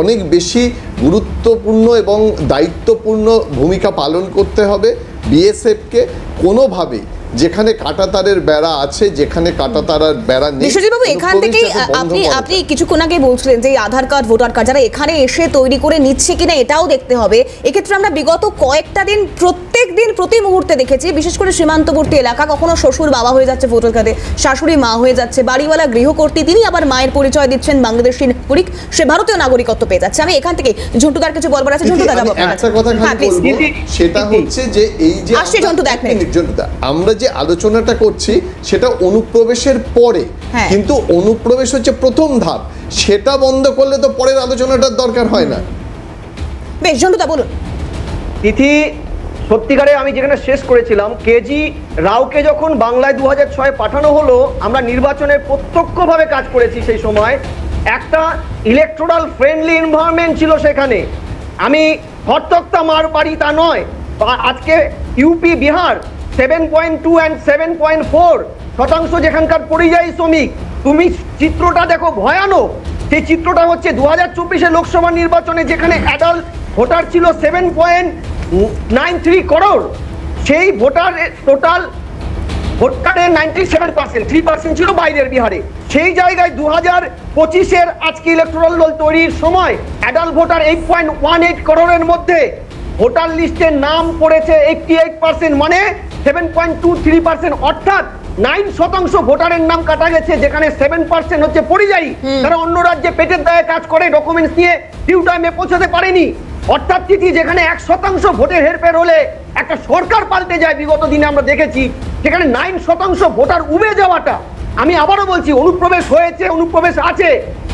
অনেক বেশি গুরুত্বপূর্ণ এবং দায়িত্বপূর্ণ ভূমিকা পালন করতে হবে বিএসএফকে। কোনোভাবেই যেখানে কাঁটাতারের বেড়া আছে, যেখানে কাঁটাতারের বেড়া নেই। বিশ্বজিৎবাবু, এখান থেকেই আপনি কিছুক্ষণ আগে বলছিলেন যে আধার কার্ড, ভোটার কার্ড যারা এখানে এসে তৈরি করে নিচ্ছে কিনা এটাও দেখতে হবে। এক্ষেত্রে আমরা বিগত কয়েকটা দিন প্রত্যেক দিন প্রতি মুহূর্তে দেখেছি, বিশেষ করে সীমান্তবর্তী এলাকা, কখনো শ্বশুর বাবা হয়ে যাচ্ছে ভোটার কার্ডে, শাশুড়ি মা হয়ে যাচ্ছে, বাড়িওয়ালা গৃহকর্ত্রী তিনি আবার মায়ের পরিচয় দিচ্ছেন বাংলাদেশি নাগরিক, সে ভারতীয় নাগরিকত্ব পেয়ে যাচ্ছে। আমি এখান থেকে ঝন্টুদার কিছু বলবার আছে। ঝন্টুদা যাবো একটা কথা খালি বলবো, সেটা হচ্ছে যে এই যে ঝন্টুদা আমরা যে আলোচনাটা করছি সেটা অনুপ্রবেশের পরে, কিন্তু অনুপ্রবেশ হচ্ছে প্রথম ধাপ, সেটা বন্ধ করলে তো পরের আলোচনাটার দরকার হয় না। বেশ, ঝন্টুদা বলুন। তিথি, সত্যিকারে আমি যেখানে শেষ করেছিলাম, কেজি রাওকে যখন বাংলায় 2006 পাঠানো হলো, আমরা নির্বাচনে প্রত্যক্ষভাবে কাজ করেছি। সেই সময় একটা ইলেকটোরাল ফ্রেন্ডলি এনভায়রনমেন্ট ছিল সেখানে। আমি হরতক্তা মার বাড়ি তা নয়, আজকে ইউপি, বিহার 7.2 and 7.4% যেখানকার পরিযায়ী শ্রমিক, তুমি চিত্রটা দেখো ভয়ানক। সেই চিত্রটা হচ্ছে 2024 লোকসভা নির্বাচনে যেখানে অ্যাডাল্ট ভোটার ছিল 7.93 করোড়। সেই ভোটারের টোটাল ভোটারের 97%, 3% ছিল বাইরের বিহারে। সেই জায়গায় 2025-এর আজকে ইলেকট্রাল রোল তৈরির সময় অ্যাডাল্ট ভোটার 8.18 করোড়ের মধ্যে ভোটার লিস্টের নাম পড়েছে 88%, মানে 7.23%, অর্থাৎ 9% ভোটারের নাম কাটা গেছে, যেখানে 7% হচ্ছে পরিযায়ী, তারা অন্য রাজ্যে পেটের দায়ে কাজ করে, ডকুমেন্টস নিয়ে ডিউ টাইমে পৌঁছাতে পারেনি। অর্থাৎ তিথি যেখানে 1% ভোটের হেরফের হলে একটা সরকার পাল্টে যায়, বিগত দিনে আমরা দেখেছি, সেখানে 9% ভোটার উবে যাওয়াটা, আমি আবারও বলছি, অনুপ্রবেশ হয়েছে, অনুপ্রবেশ আছে,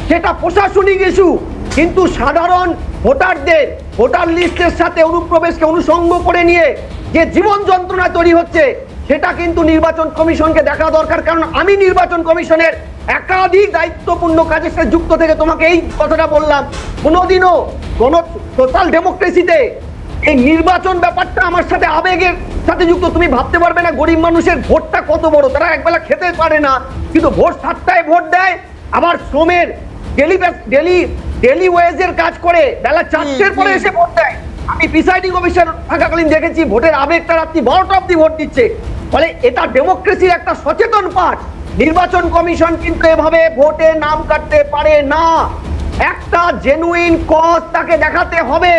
সেটা প্রশাসনিক ইস্যু, কিন্তু সাধারণ ভোটারদের ভোটার লিস্টের সাথে অনুপ্রবেশকে অনুষঙ্গ করে নিয়ে যে জীবন যন্ত্রণা তৈরি হচ্ছে, সেটা কিন্তু নির্বাচন কমিশনকে দেখা দরকার। কারণ আমি নির্বাচন কমিশনের একাধিক দায়িত্বপূর্ণ কাজের সাথে যুক্ত থেকে তোমাকে এই কথাটা বললাম, কোনোদিনও টোটাল ডেমোক্রেসিতে এই নির্বাচন ব্যাপারটা আমার সাথে আবেগের সাথে যুক্ত। তুমি ভাবতে পারবে না গরিব মানুষের ভোটটা কত বড়, তারা একবেলা খেতে পারে না, কিন্তু ভোট 7টায় ভোট দেয়, আবার শ্রমের ডেলি ওয়েজের কাজ করে বেলা 4টের পরে এসে ভোট দেয়। আমি প্রিসাইডিং অফিসার থাকাকালীন দেখেছি ভোটের আবেগটা রাত্রি 12টা অব্দি ভোট দিচ্ছে। ফলে এটা ডেমোক্রেসির একটা সচেতন পাঠ। নির্বাচন কমিশন কিন্তু এভাবে ভোটে নাম কাটতে পারে না, একটা জেনুইন কজ তাকে দেখাতে হবে।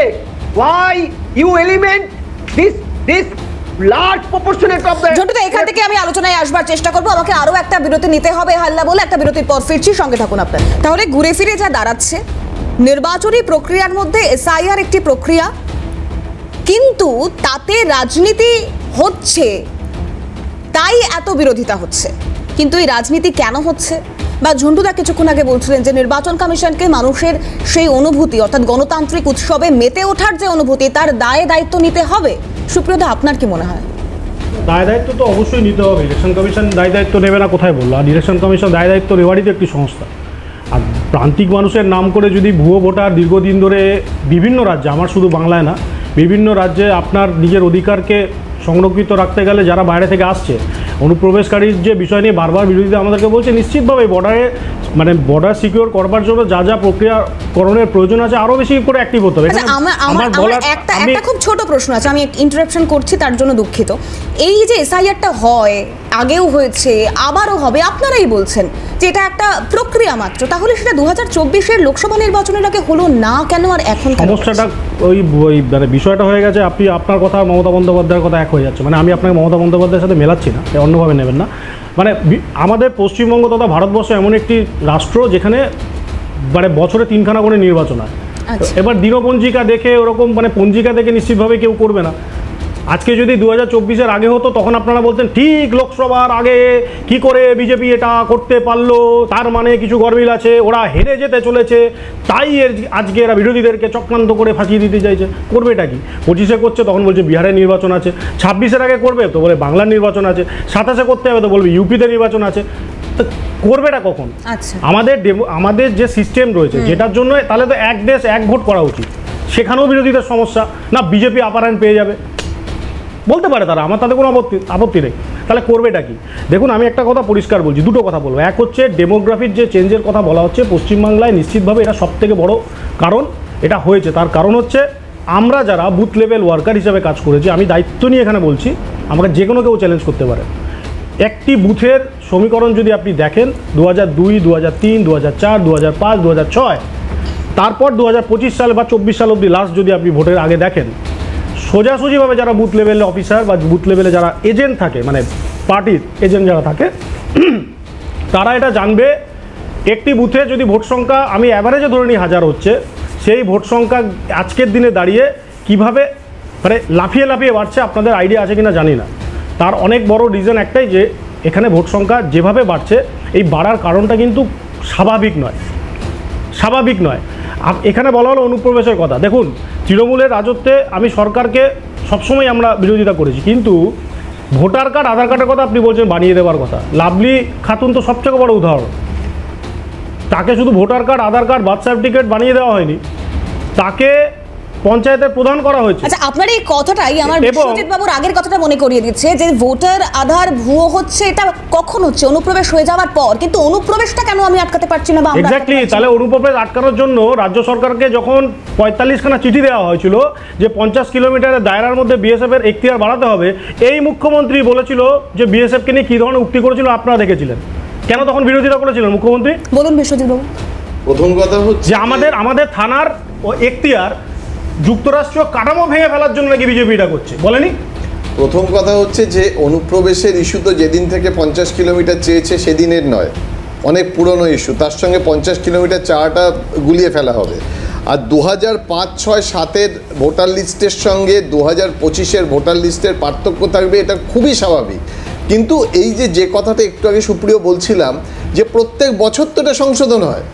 Why you eliminate this large proportionate of the ঝন্টুদা, এখান থেকে আমি আলোচনায় আসবার চেষ্টা করবো, আমাকে আরো একটা বিরতি নিতে হবে হাল্লা বলে, একটা বিরতির পর ফিরছি, সঙ্গে থাকুন আপনার। তাহলে ঘুরে ফিরে যা দাঁড়াচ্ছে, নির্বাচনী প্রক্রিয়ার মধ্যে এসআইআর একটি প্রক্রিয়া, কিন্তু তাতে রাজনীতি হচ্ছে, তাই এত বিরোধিতা হচ্ছে। কিন্তু এই রাজনীতি কেন হচ্ছে? বা ঝন্টুদা কিছুক্ষণ আগে বলছিলেন যে নির্বাচন কমিশনকে মানুষের সেই অনুভূতি, অর্থাৎ গণতান্ত্রিক উৎসবে মেতে ওঠার যে অনুভূতি, তার দায় দায়িত্ব নিতে হবে। সুপ্রিয়দা, আপনার কি মনে হয়? দায় দায়িত্ব তো অবশ্যই নিতে হবে। ইলেকশন কমিশন দায় দায়িত্ব নেবে না কোথায় বললো? আর ইলেকশন কমিশন দায় দায়িত্ব নেওয়ারই তো একটি সংস্থা। আর প্রান্তিক মানুষের নাম করে যদি ভুয়ো ভোটার দীর্ঘদিন ধরে বিভিন্ন রাজ্যে, আমার শুধু বাংলায় না, বিভিন্ন রাজ্যে আপনার নিজের অধিকারকে সংরক্ষিত রাখতে গেলে যারা বাইরে থেকে আসছে, অনুপ্রবেশকারীর যে বিষয় নিয়ে বারবার বিরোধীরা আমাদেরকে বলছে, নিশ্চিতভাবে বর্ডারে বর্ডার সিকিউর করবার জন্য যা যা প্রক্রিয়াকরণের প্রয়োজন আছে আরও বেশি করে অ্যাক্টিভ হতে হবে। আমার একটা খুব ছোট প্রশ্ন আছে, আমি ইন্টারাপশন করছি তার জন্য দুঃখিত। এই যে এসআইআরটা হয়, আগেও হয়েছে, আবারও হবে, আপনারাই বলছেন যে এটা একটা প্রক্রিয়া মাত্র, তাহলে সেটা 2024-এর লোকসভা নির্বাচনের আগে হলো না কেন? আর এখন সমস্যাটা ওই বিষয়টা হয়ে গেছে, আপনি আপনার কথা মমতা বন্দ্যোপাধ্যায়ের কথা এক হয়ে যাচ্ছে। মানে আমি আপনাকে মমতা বন্দ্যোপাধ্যায়ের সাথে মেলাচ্ছি না, অন্যভাবে নেবেন না। মানে আমাদের পশ্চিমবঙ্গ তথা ভারতবর্ষ এমন একটি রাষ্ট্র যেখানে বছরে 3খানা করে নির্বাচন হয়। এবার দিনপঞ্জিকা দেখে ওরকম পঞ্জিকা দেখে নিশ্চিতভাবে কেউ করবে না। আজকে যদি 2024-এর আগে হতো, তখন আপনারা বলতেন ঠিক লোকসভার আগে কি করে বিজেপি এটা করতে পারলো, তার মানে কিছু গরমিল আছে, ওরা হেরে যেতে চলেছে, তাই আজকে এরা বিরোধীদেরকে চক্রান্ত করে ফাঁসিয়ে দিতে চাইছে। করবে এটা কি? 25-এ করছে, তখন বলছে বিহারের নির্বাচন আছে, 26-এর আগে করবে তো বলে বাংলার নির্বাচন আছে, 27-এ করতে হবে তো বলবে ইউপিতে নির্বাচন আছে। করবেটা কখন? আমাদের যে সিস্টেম রয়েছে যেটার জন্য, তাহলে তো এক দেশ এক ভোট করা উচিত, সেখানেও বিরোধীদের সমস্যা না, বিজেপি আপার হ্যান্ড পেয়ে যাবে বলতে পারে তারা, আমার তাদের কোনো আপত্তি নেই। তাহলে করবেটা কি? দেখুন, আমি একটা কথা পরিষ্কার বলছি, দুটো কথা বলবো। এক হচ্ছে ডেমোগ্রাফির যে চেঞ্জের কথা বলা হচ্ছে পশ্চিমবাংলায়, নিশ্চিতভাবে এটা সবথেকে বড় কারণ এটা হয়েছে। তার কারণ হচ্ছে আমরা যারা বুথ লেভেল ওয়ার্কার হিসেবে কাজ করেছি, আমি দায়িত্ব নিয়ে এখানে বলছি, আমাকে যে কোনো কেউ চ্যালেঞ্জ করতে পারে। একটি বুথের সমীকরণ যদি আপনি দেখেন 2002, 2003, 2004, 2005, 2006, তারপর 2025 সাল বা 24 সাল অবধি লাস্ট যদি আপনি ভোটের আগে দেখেন, সোজাসুজিভাবে যারা বুথ লেভেলে অফিসার বা বুথ লেভেলে যারা এজেন্ট থাকে, মানে পার্টির এজেন্ট যারা থাকে, তারা এটা জানবে একটি বুথে যদি ভোট সংখ্যা আমি অ্যাভারেজে ধরে নিই 1000 হচ্ছে, সেই ভোট সংখ্যা আজকের দিনে দাঁড়িয়ে কিভাবে লাফিয়ে লাফিয়ে বাড়ছে, আপনাদের আইডিয়া আছে কিনা জানি না। তার অনেক বড় রিজন একটাই, যে এখানে ভোট সংখ্যা যেভাবে বাড়ছে, এই বাড়ার কারণটা কিন্তু স্বাভাবিক নয়। এখানে বলা হলো অনুপ্রবেশের কথা। দেখুন, তৃণমূলের রাজত্বে আমি সরকারকে সবসময় আমরা বিরোধিতা করেছি, কিন্তু ভোটার কার্ড আধার কার্ডের কথা আপনি বলছেন বানিয়ে দেওয়ার কথা, লাভলি খাতুন তো সবথেকে বড় উদাহরণ। তাকে শুধু ভোটার কার্ড, আধার কার্ড, বার্থ সার্টিফিকেট বানিয়ে দেওয়া হয়নি, তাকে পঞ্চায়েতের প্রধান করা হয়েছে। আচ্ছা, আপনার এই কথাটাই আমার এবং বিশ্বজিৎ বাবুর আগের কথাটা মনে করিয়ে দিচ্ছে যে ভোটার আধার ভুয়ো হচ্ছে। এটা কখন হচ্ছে? অনুপ্রবেশ হয়ে যাওয়ার পর। কিন্তু অনুপ্রবেশটা কেন আমি আটকাতে পারছি না বা আমরা এক্স্যাক্টলি, তাহলে অনুপ্রবেশ আটকানোর জন্য রাজ্য সরকারকে যখন 45খানা চিঠি দেওয়া হয়েছিল যে 50 কিলোমিটারের দায়রার মধ্যে বিএসএফ এর এখতিয়ার বাড়াতে হবে, এই মুখ্যমন্ত্রী বলেছিল যে বিএসএফকে নিয়ে কি ধরনের উক্তি করেছিল আপনারা দেখেছিলেন। কেন তখন বিরোধিতা করেছিলেন মুখ্যমন্ত্রী? বলুন বিশ্বজিৎ বাবু। প্রথম কথা হচ্ছে যে আমাদের থানার ও এখতিয়ার যুক্তরাষ্ট্রীয় কাঠামো ভেঙে ফেলার জন্য নাকি বিজেপি এটা করছে, বলেনি? প্রথম কথা হচ্ছে যে অনুপ্রবেশের ইস্যু তো যেদিন থেকে 50 কিলোমিটার চেয়েছে সেদিনের নয়, অনেক পুরনো ইস্যু। তার সঙ্গে 50 কিলোমিটার চাওয়াটা গুলিয়ে ফেলা হবে। আর 2005, 6, 7-এর ভোটার লিস্টের সঙ্গে 2025-এর ভোটার লিস্টের পার্থক্য থাকবে, এটা খুবই স্বাভাবিক। কিন্তু এই যে কথাটা একটু আগে সুপ্রিয় বলছিলাম যে প্রত্যেক বছর তো এটা সংশোধন হয়,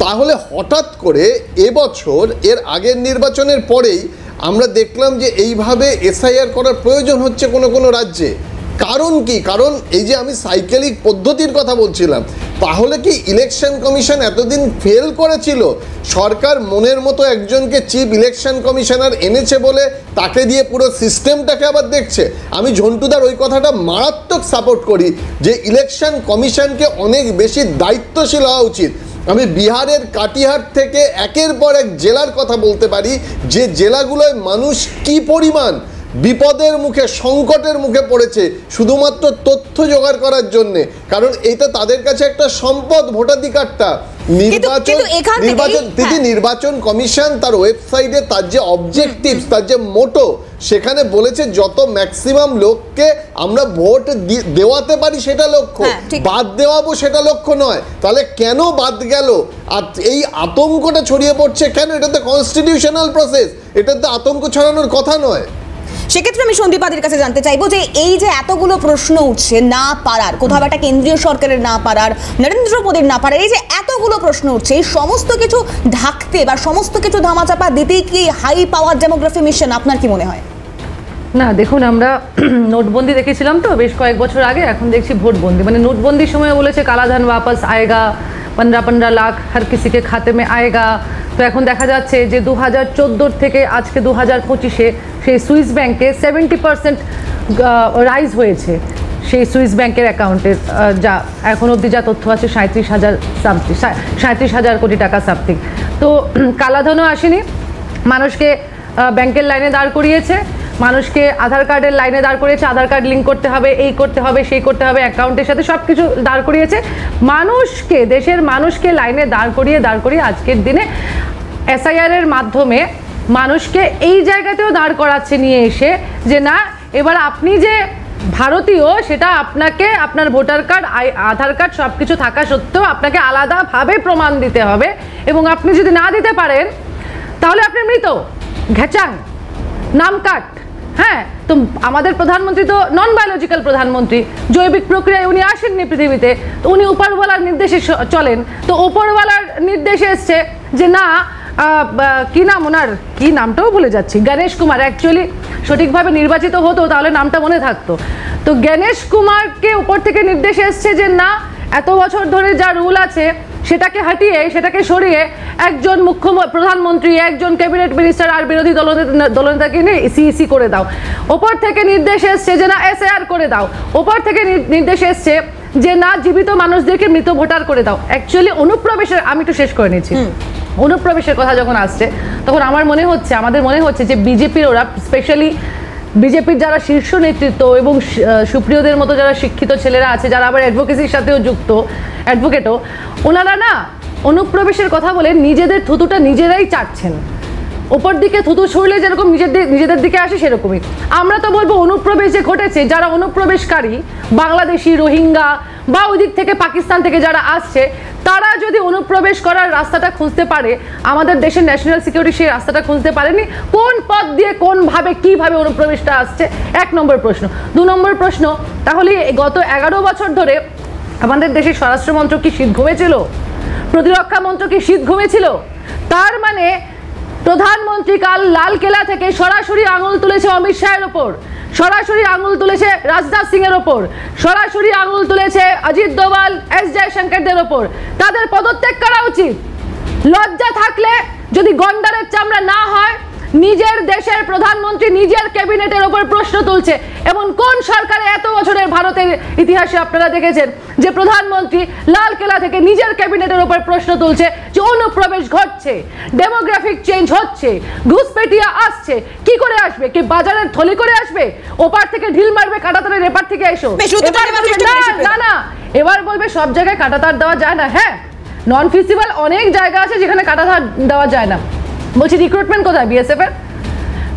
তাহলে হঠাৎ করে এবছর এর আগের নির্বাচনের পরেই আমরা দেখলাম যে এইভাবে এসআইআর করার প্রয়োজন হচ্ছে কোনো রাজ্যে। কারণ কি? কারণ এই যে আমি সাইকেলিক পদ্ধতির কথা বলছিলাম, তাহলে কি ইলেকশন কমিশন এতদিন ফেল করেছিল? সরকার মনের মতো একজনকে চিফ ইলেকশন কমিশনার এনেছে বলে তাকে দিয়ে পুরো সিস্টেমটাকে আবার দেখছে। আমি ঝন্টুদার ওই কথাটা মারাত্মক সাপোর্ট করি যে ইলেকশন কমিশনকে অনেক বেশি দায়িত্বশীল হওয়া উচিত। আমি বিহারের কাটিহার থেকে একের পর এক জেলার কথা বলতে পারি যে জেলাগুলোয় মানুষ কি পরিমাণ বিপদের মুখে, সংকটের মুখে পড়েছে শুধুমাত্র তথ্য জোগাড় করার জন্যে। কারণ এটা তাদের কাছে একটা সম্পদ, ভোটাধিকারটা। নির্বাচন কমিশন তার ওয়েবসাইটে তার যে অবজেক্টিভস, তার যে মোটো, সেখানে বলেছে যত ম্যাক্সিমাম লোককে আমরা ভোট দেওয়াতে পারি সেটা লক্ষ্য, বাদ দেওয়াবো সেটা লক্ষ্য নয়। তাহলে কেন বাদ গেল? আর এই আতঙ্কটা ছড়িয়ে পড়ছে কেন? এটা তো কনস্টিটিউশনাল প্রসেস, এটা তো আতঙ্ক ছড়ানোর কথা নয়। সেক্ষেত্রে আমি সন্দীপাদের কাছে জানতে চাইবো যে এই যে এতগুলো প্রশ্ন উঠছে না পারার, কোথাও একটা কেন্দ্রীয় সরকারের না পারার, নরেন্দ্র মোদীর না পারার, এই যে এতগুলো প্রশ্ন উঠছে, এই সমস্ত কিছু ঢাকতে বা সমস্ত কিছু ধামাচাপা দিতেই কি হাই পাওয়ার ডেমোগ্রাফি মিশন? আপনার কি মনে হয়? না, দেখুন, আমরা নোটবন্দি দেখেছিলাম তো বেশ কয়েক বছর আগে, এখন দেখছি ভোটবন্দি। মানে নোটবন্দির সময় বলেছে কালাধন वापस आएगा, 15-15 লাখ हर किसी के खाते में आएगा। তো এখন দেখা যাচ্ছে যে 2014 থেকে আজকে 2025-এ সেই সুইস ব্যাংকে 70% রাইজ হয়েছে সেই সুইস ব্যাংকের অ্যাকাউন্টের, যা এখন অবধি যা তথ্য আছে 37,000 কোটি টাকা সামথিং। তো কালাধনও আসেনি, মানুষকে ব্যাংকের লাইনে দাঁড় করিয়েছে, মানুষকে আধার কার্ডের লাইনে দাঁড় করিয়েছে, আধার কার্ড লিঙ্ক করতে হবে, এই করতে হবে, সেই করতে হবে, অ্যাকাউন্টের সাথে সব কিছু দাঁড় করিয়েছে মানুষকে, দেশের মানুষকে লাইনে দাঁড় করিয়ে আজকের দিনে এসআইআর এর মাধ্যমে মানুষকে এই জায়গাতেও দাঁড় করাচ্ছে নিয়ে এসে যে না, এবার আপনি যে ভারতীয় সেটা আপনাকে আপনার ভোটার কার্ড, আধার কার্ড সব কিছু থাকা সত্ত্বেও আপনাকে আলাদাভাবে প্রমাণ দিতে হবে, এবং আপনি যদি না দিতে পারেন তাহলে আপনি মৃত, ঘেচাং, নাম কাট। হ্যাঁ, তো আমাদের প্রধানমন্ত্রী তো নন বায়োলজিক্যাল প্রধানমন্ত্রী, জৈবিক প্রক্রিয়ায় উনি আসেননি পৃথিবীতে, তো উনি উপরওয়ালার নির্দেশে চলেন। তো উপরওয়ালার নির্দেশে এসছে যে না, কি নাম ওনার, কি নামটাও ভুলে যাচ্ছি, গণেশ কুমার, অ্যাকচুয়ালি সঠিকভাবে নির্বাচিত হতো তাহলে নামটা মনে থাকতো। তো গণেশ কুমারকে উপর থেকে নির্দেশে এসছে যে না, এত বছর ধরে যা রুল আছে সেটাকে হাটিয়ে, সেটাকে সরিয়ে একজন প্রধানমন্ত্রী, একজন ক্যাবিনেট মিনিস্টার আর বিরোধী দলনেতাকে নিয়ে সিইসি করে দাও। ওপর থেকে নির্দেশ এসছে যে না, এসআইআর করে দাও। ওপর থেকে নির্দেশ এসছে যে না, জীবিত মানুষদেরকে মৃত ভোটার করে দাও। অ্যাকচুয়ালি অনুপ্রবেশের, আমি একটু শেষ করে নিচ্ছি, অনুপ্রবেশের কথা যখন আসছে তখন আমাদের মনে হচ্ছে যে বিজেপির, ওরা স্পেশালি বিজেপির যারা শীর্ষ নেতৃত্ব এবং সুপ্রিয়দের মতো যারা শিক্ষিত ছেলেরা আছে, যারা আবার অ্যাডভোকেসির সাথেও যুক্ত, অ্যাডভোকেটও, ওনারা না অনুপ্রবেশের কথা বলে নিজেদের থুতুটা নিজেরাই চাটছেন। ওপর দিকে থুতু ছুড়লে যেরকম নিজেদের দিকে আসে সেরকমই। আমরা তো বলবো অনুপ্রবেশ যে ঘটেছে, যারা অনুপ্রবেশকারী বাংলাদেশি, রোহিঙ্গা বা ওই দিক থেকে পাকিস্তান থেকে যারা আসছে, তারা যদি অনুপ্রবেশ করার রাস্তাটা খুঁজতে পারে, আমাদের দেশের ন্যাশনাল সিকিউরিটি সেই রাস্তাটা খুঁজতে পারেনি। কোন পথ দিয়ে, কোনভাবে, কিভাবে অনুপ্রবেশটা আসছে, 1 নম্বর প্রশ্ন। 2 নম্বর প্রশ্ন, তাহলে গত 11 বছর ধরে আমাদের দেশের স্বরাষ্ট্রমন্ত্র কি শীত ঘুমেছিল? প্রতিরক্ষা মন্ত্র কি শীত ঘুমেছিল? তার মানে প্রধানমন্ত্রী কাল লালকেলা থেকে সরাসরি আঙুল তুলেছে অমিত শাহের ওপর, সরাসরি আঙুল তুলেছে রাজনাথ সিং এর ওপর, সরাসরি আঙুল তুলেছে অজিত দোভাল, এস জয়শঙ্করদের ওপর। তাদের পদত্যাগ করা উচিত। লজ্জা থাকলে, যদি গন্ডারের চামড়া না হয় নিজের দেশের প্রধানমন্ত্রী নিজের ক্যাবিনেটের উপর প্রশ্ন তুলছে। এবং কোন সরকারে এত বছরের ভারতের ইতিহাসে আপনারা দেখেছেন যে প্রধানমন্ত্রী লালকেলা থেকে নিজের ক্যাবিনেটের উপর প্রশ্ন তুলছে যে অনুপ্রবেশ ঘটছে, ডেমোগ্রাফিক চেঞ্জ হচ্ছে, ঘুষপেটিয়া আসছে, কি করে আসবে? কি বাজারের থলি করে আসবে? ওপার থেকে ঢিল মারবে কাঁটাতারের এপার থেকে এসো? না না, এবার বলবে সব জায়গায় কাঁটাতার দেওয়া যায় না। হ্যাঁ, নন ফিজিবল অনেক জায়গা আছে যেখানে কাঁটাতার দেওয়া যায় না। বলছি রিক্রুটমেন্ট কোথায় বিএসএফ এর?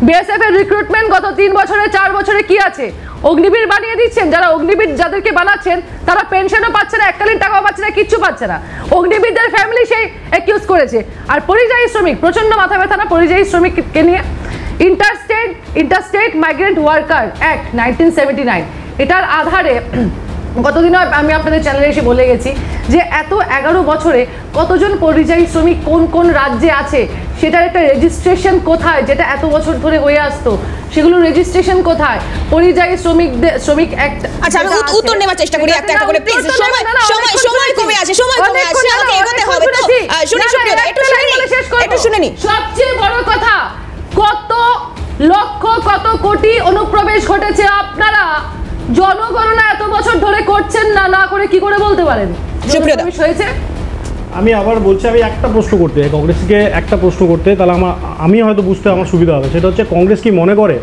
বিএসএফ এর রিক্রুটমেন্ট গত 3 বছরে 4 বছরে কি আছে? অগ্নিবীর বানিয়ে দিচ্ছেন। যারা অগ্নিবীর যাদেরকে বানাচ্ছেন তারা পেনশনও পাচ্ছে না, এককালীন টাকাও পাচ্ছে না, কিচ্ছু পাচ্ছে না। অগ্নিবীরদের ফ্যামিলি সেই অ্যাকিউজ করেছে। আর পরিযায়ী শ্রমিক, প্রচন্ড মাথা ব্যথা না পরিযায়ী শ্রমিককে নিয়ে? ইন্টারস্টেট মাইগ্রেন্ট ওয়ার্কার অ্যাক্ট 1979, এটার আধারে গতদিনও আমি আপনাদের চ্যানেলে এসে বলে গেছি যে এত 11 বছরে কতজন পরিযায়ী শ্রমিক কোন কোন রাজ্যে আছে, সেটার একটা রেজিস্ট্রেশন কোথায়, যেটা এত বছর ধরে হয়ে আসতো সেগুলো রেজিস্ট্রেশন কোথায়? পরিযায়ী শ্রমিক অ্যাক্ট। আচ্ছা, আমি উত্তর নেওয়ার চেষ্টা করি একটা একটা করে প্লিজ। সময় কমে আসে, আমাকে এগোতে হবে তো। একটু শুনে নি। সবচেয়ে বড় কথা, কত লক্ষ কত কোটি অনুপ্রবেশ ঘটেছে আপনারা জনগণনা এত বছর ধরে করছেন না, না করে কি করে বলতে পারেন হয়েছে? আমি আবার বলছি, আমি একটা প্রশ্ন করতে, কংগ্রেসকে একটা প্রশ্ন করতে, তাহলে আমি হয়তো বুঝতে আমার সুবিধা হবে। সেটা হচ্ছে কংগ্রেস কি মনে করে,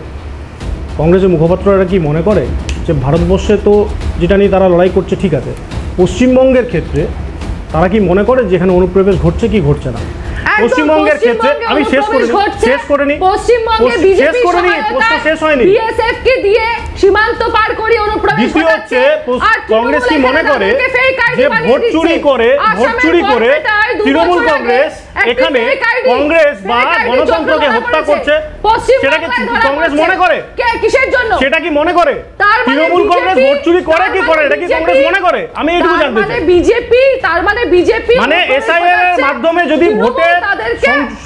কংগ্রেসের মুখপাত্ররা কি মনে করে যে ভারতবর্ষে তো যেটা নিয়ে তারা লড়াই করছে ঠিক আছে, পশ্চিমবঙ্গের ক্ষেত্রে তারা কি মনে করে যেখানে অনুপ্রবেশ ঘটছে কি ঘটছে না? পশ্চিমবঙ্গের ক্ষেত্রে আমি শেষ করে নি শেষ হয়নি। বিএসএফ কে দিয়ে সীমান্ত পার করে অনুপ্রবেশ হচ্ছে। কংগ্রেস কি মনে করে যে ভোট চুরি করে তৃণমূল কংগ্রেস এখানে কংগ্রেস বা গণতন্ত্রকে হত্যা করছে, সেটা কি কংগ্রেস মনে করে? কিসের জন্য সেটা কি মনে করে তৃণমূল কংগ্রেস ভোট চুরি করে কি করে? এটা কি কংগ্রেস মনে করে? আমি এইটুকু জানতে চাই। বিজেপি তার মানে বিজেপি মানে এসআইআর এর মাধ্যমে যদি ভোটের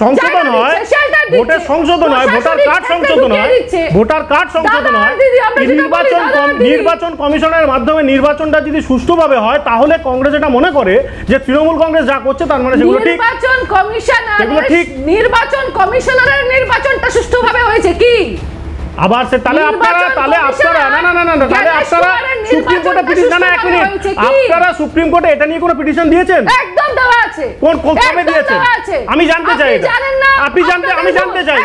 সংশোধন হয়, ভোটের সংশোধন হয়, ভোটার কার্ড সংশোধন হয়, নির্বাচন কমিশনের মাধ্যমে নির্বাচনটা যদি সুষ্ঠুভাবে হয়, তাহলে কংগ্রেস এটা মনে করে যে তৃণমূল কংগ্রেস যা করছে তার মানে সেগুলো ঠিক। নির্বাচন কমিশনারের নির্বাচনটা সুষ্ঠুভাবে হয়েছে কি? আবার সে তাহলে আপনারা সুপ্রিম কোর্টে পিটিশন, এক মিনিট, আপনারা সুপ্রিম কোর্টে এটা নিয়ে কোনো পিটিশন দিয়েছেন? একদম দেওয়া আছে। কোন কবে দিয়েছেন? আমি জানতে চাই। আপনি আমি জানতে চাই,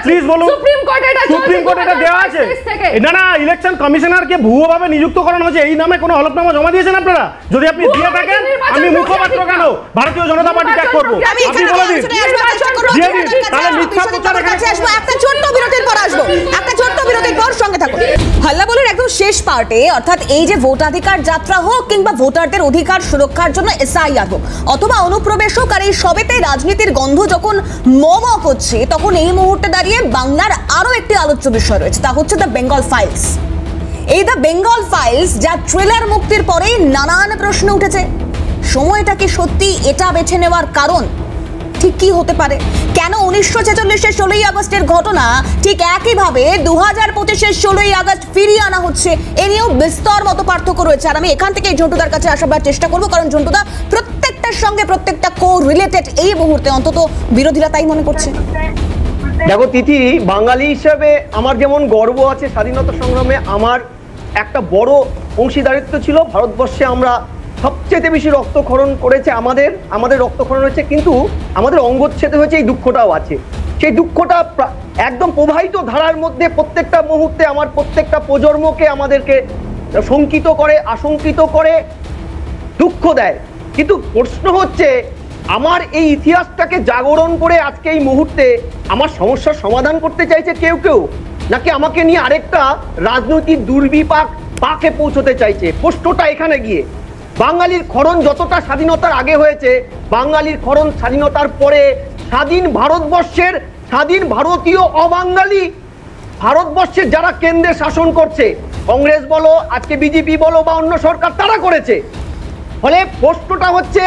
প্লিজ বলুন। সুপ্রিম কোর্টে এটা দেওয়া আছে? না, ইলেকশন কমিশনারকে ভুয়োভাবে নিযুক্ত করানো হয়েছে এই নামে কোনো হলফনামা জমা দিয়েছেন আপনারা? যদি আপনি দিয়ে থাকেন, আমি মুখপাত্র কেন ভারতীয় জনতা পার্টি ত্যাগ করবো? আপনি বলে দিন, তাহলে মিথ্যা প্রচার এখানে আসবো। একটা ছোট্ট বিরতির পর আসবো, একটা ছোট্ট বিরতির পর সঙ্গে থাকুন। হাল্লা বলের একদম শেষ পার্টে, অর্থাৎ এই যে ভোটাধিকার যাত্রা হোক কিংবা ভোটারদের অধিকার সুরক্ষার জন্য এসআইআর হোক অথবা অনুপ্রবেশ হোক, আর এই সবেতে রাজনীতির গন্ধ যখন মমক হচ্ছে, তখন এই মুহূর্তে দাঁড়িয়ে বাংলার আরো একটি আলোচ্য বিষয় রয়েছে, তা হচ্ছে দ্য বেঙ্গল ফাইলস। এই দ্য বেঙ্গল ফাইলস যা ট্রেলার মুক্তির পরেই নানান প্রশ্ন উঠেছে। সময়টা কি সত্যি এটা বেছে নেওয়ার কারণ? ঠিক কি হতে পারে? কেন 1946-এর 16ই আগস্টের ঘটনা ঠিক একইভাবে 2025-এর 16ই আগস্ট ফিরিয়ে আনা হচ্ছে? এ নিয়েও বিস্তর মত পার্থক্য রয়েছে। আর আমি এখান থেকে ঝন্টুদার কাছে আসার চেষ্টা করবো, কারণ ঝন্টুদা প্রত্যেকটার সঙ্গে প্রত্যেকটা কো-রিলেটেড এই মুহূর্তে, অন্তত বিরোধীরা তাই মনে করছে। দেখো তিথি, বাঙালি হিসেবে আমার যেমন গর্ব আছে স্বাধীনতা সংগ্রামে, আমার একটা বড় অংশীদারিত্ব ছিল। ভারতবর্ষে আমরা সবচেয়ে বেশি রক্তক্ষরণ করেছে, আমাদের রক্তক্ষরণ হয়েছে, কিন্তু আমাদের অঙ্গচ্ছেদ হয়েছে, এই দুঃখটাও আছে। সেই দুঃখটা একদম প্রবাহিত ধারার মধ্যে প্রত্যেকটা মুহূর্তে আমার প্রত্যেকটা প্রজন্মকে আমাদেরকে শঙ্কিত করে, আশঙ্কিত করে, দুঃখ দেয়। কিন্তু প্রশ্ন হচ্ছে, আমার এই ইতিহাসটাকে জাগরণ করে আজকে এই মুহূর্তে আমার সমস্যার সমাধান করতে চাইছে কেউ কেউ, নাকি আমাকে নিয়ে আরেকটা রাজনৈতিক দুর্বিপাকে পৌঁছতে চাইছে? প্রশ্নটা এখানে গিয়ে, বাঙালির ক্ষরণ যতটা স্বাধীনতার আগে হয়েছে, বাঙালির ক্ষরণ স্বাধীনতার পরে স্বাধীন ভারতবর্ষের স্বাধীন ভারতীয় অবাঙালি ভারতবর্ষের যারা কেন্দ্রে শাসন করছে, কংগ্রেস বলো, আজকে বিজেপি বলো বা অন্য সরকার, তারা করেছে। ফলে প্রশ্নটা হচ্ছে,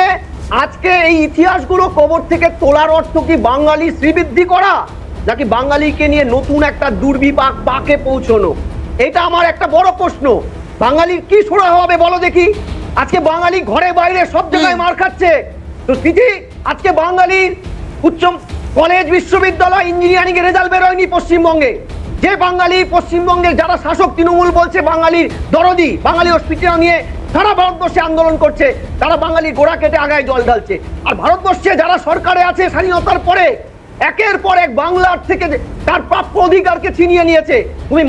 আজকে এই ইতিহাসগুলো কবর থেকে তোলার অর্থ কি বাঙালি শ্রীবৃদ্ধি করা, নাকি বাঙালিকে নিয়ে নতুন একটা দুর্বিপাকে পৌঁছানো? এটা আমার একটা বড় প্রশ্ন। বাঙালির কি শোনা হবে বলো দেখি? আজকে বাঙালি ঘরে বাইরে সব জায়গায় মার খাচ্ছে। তো স্মৃতি, আজকে বাঙালির কলেজ বিশ্ববিদ্যালয় ইঞ্জিনিয়ারিং এর রেজাল্ট বেরোয়নি পশ্চিমবঙ্গে। যে বাঙালি পশ্চিমবঙ্গের যারা শাসক তৃণমূল বলছে বাঙালির দরদি, বাঙালি হসপিটাল নিয়ে সারা ভারতবর্ষে আন্দোলন করছে, তারা বাঙালির গোড়া কেটে আগায় জল ঢালছে। আর ভারতবর্ষে যারা সরকারে আছে স্বাধীনতার পরে একের পর এক বাংলার থেকে তার প্রাপ্য অধিকারকে ছিনিয়ে নিয়েছে। তুমি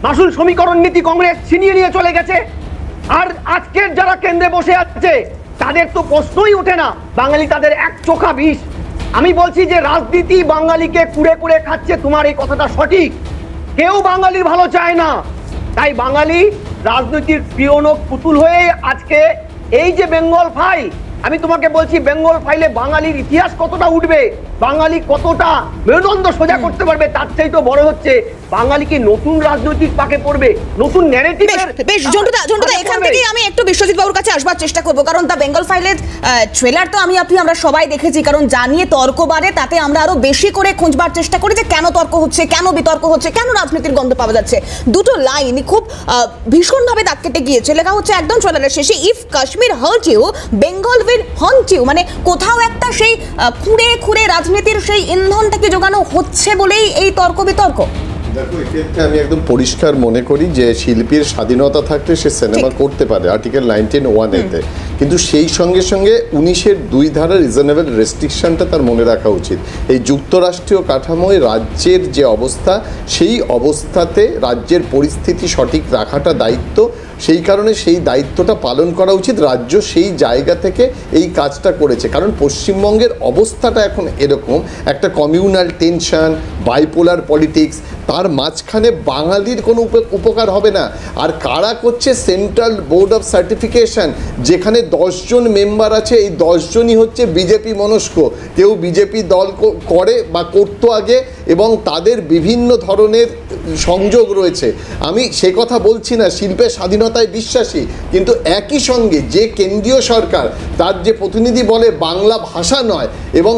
মাসুল সমীকরণ নীতি কংগ্রেস ছিনিয়ে নিয়ে চলে গেছে। আর আজকের যারা কেন্দ্রে বসে আছে তাদের তো প্রশ্নই ওঠে না, বাঙালি তাদের এক চোখা বিষ। আমি বলছি যে রাজনীতি বাঙালিকে কুড়ে কুড়ে খাচ্ছে, তোমার এই কথাটা সঠিক। কেউ বাঙালির ভালো চায় না, তাই বাঙালি রাজনীতির প্রিয়নক পুতুল হয়ে আজকে এই যে বেঙ্গল ফাইল, আমি তোমাকে বলছি বেঙ্গল ফাইলে বাঙালির ইতিহাস কতটা উঠবে, বাঙালি কতটা মেরুদণ্ড সোজা করতে পারবে, তার চাইতে বড় হচ্ছে বাঙালি কি নতুন রাজনৈতিক পাকে পড়বে, নতুন ন্যারেটিভের। বেশ জন্টুদা এখান থেকেই আমি একটু বিশ্বজিৎ বাবুর কাছে আসবার চেষ্টা করব, কারণ দ্য বেঙ্গল ফাইলের ট্রেলার তো আমরা সবাই দেখেছি, কারণ জানিয়ে তর্ক বাড়ে, তাতে আমরা আরো বেশি করে খুঁজবার চেষ্টা করি যে কেন তর্ক হচ্ছে, কেন বিতর্ক হচ্ছে, কেন রাজনীতির গন্ধ পাওয়া যাচ্ছে। দুটো লাইন খুব ভীষণভাবে দাগ কেটে গিয়েছে, লেখা হচ্ছে একদম ট্রেলারের শেষে, if Kashmir hurt you Bengal will haunt you. মানে কোথাও একটা সেই খুঁড়ে খুঁড়ে রাজনীতির সেই ইন্ধনটাকে জোগানো হচ্ছে বলেই এই তর্ক বিতর্ক। দেখো, এক্ষেত্রে আমি একদম পরিষ্কার মনে করি যে শিল্পীর স্বাধীনতা থাকলে সে সিনেমা করতে পারে আর্টিকেল 19(1)-তে, কিন্তু সেই সঙ্গে সঙ্গে 19-এর 2 ধারা রিজনেবল রেস্ট্রিকশনটা তার মনে রাখা উচিত। এই যুক্তরাষ্ট্রীয় কাঠামোয় রাজ্যের যে অবস্থা, সেই অবস্থাতে রাজ্যের পরিস্থিতি সঠিক রাখাটা দায়িত্ব, সেই কারণে সেই দায়িত্বটা পালন করা উচিত। রাজ্য সেই জায়গা থেকে এই কাজটা করেছে, কারণ পশ্চিমবঙ্গের অবস্থাটা এখন এরকম, একটা কমিউনাল টেনশন, বাইপোলার পলিটিক্স, তার মাঝখানে বাঙালির কোনো উপকার হবে না। আর কারা করছে? সেন্ট্রাল বোর্ড অফ সার্টিফিকেশন, যেখানে 10 জন মেম্বার আছে, এই 10 জনই হচ্ছে বিজেপি মনস্ক, কেউ বিজেপি দল করে বা করতো আগে, এবং তাদের বিভিন্ন ধরনের সংযোগ রয়েছে। আমি সে কথা বলছি না, শিল্পের স্বাধীনতায় বিশ্বাসী, কিন্তু একই সঙ্গে যে কেন্দ্রীয় সরকার তার যে প্রতিনিধি বলে বাংলা ভাষা নয়, এবং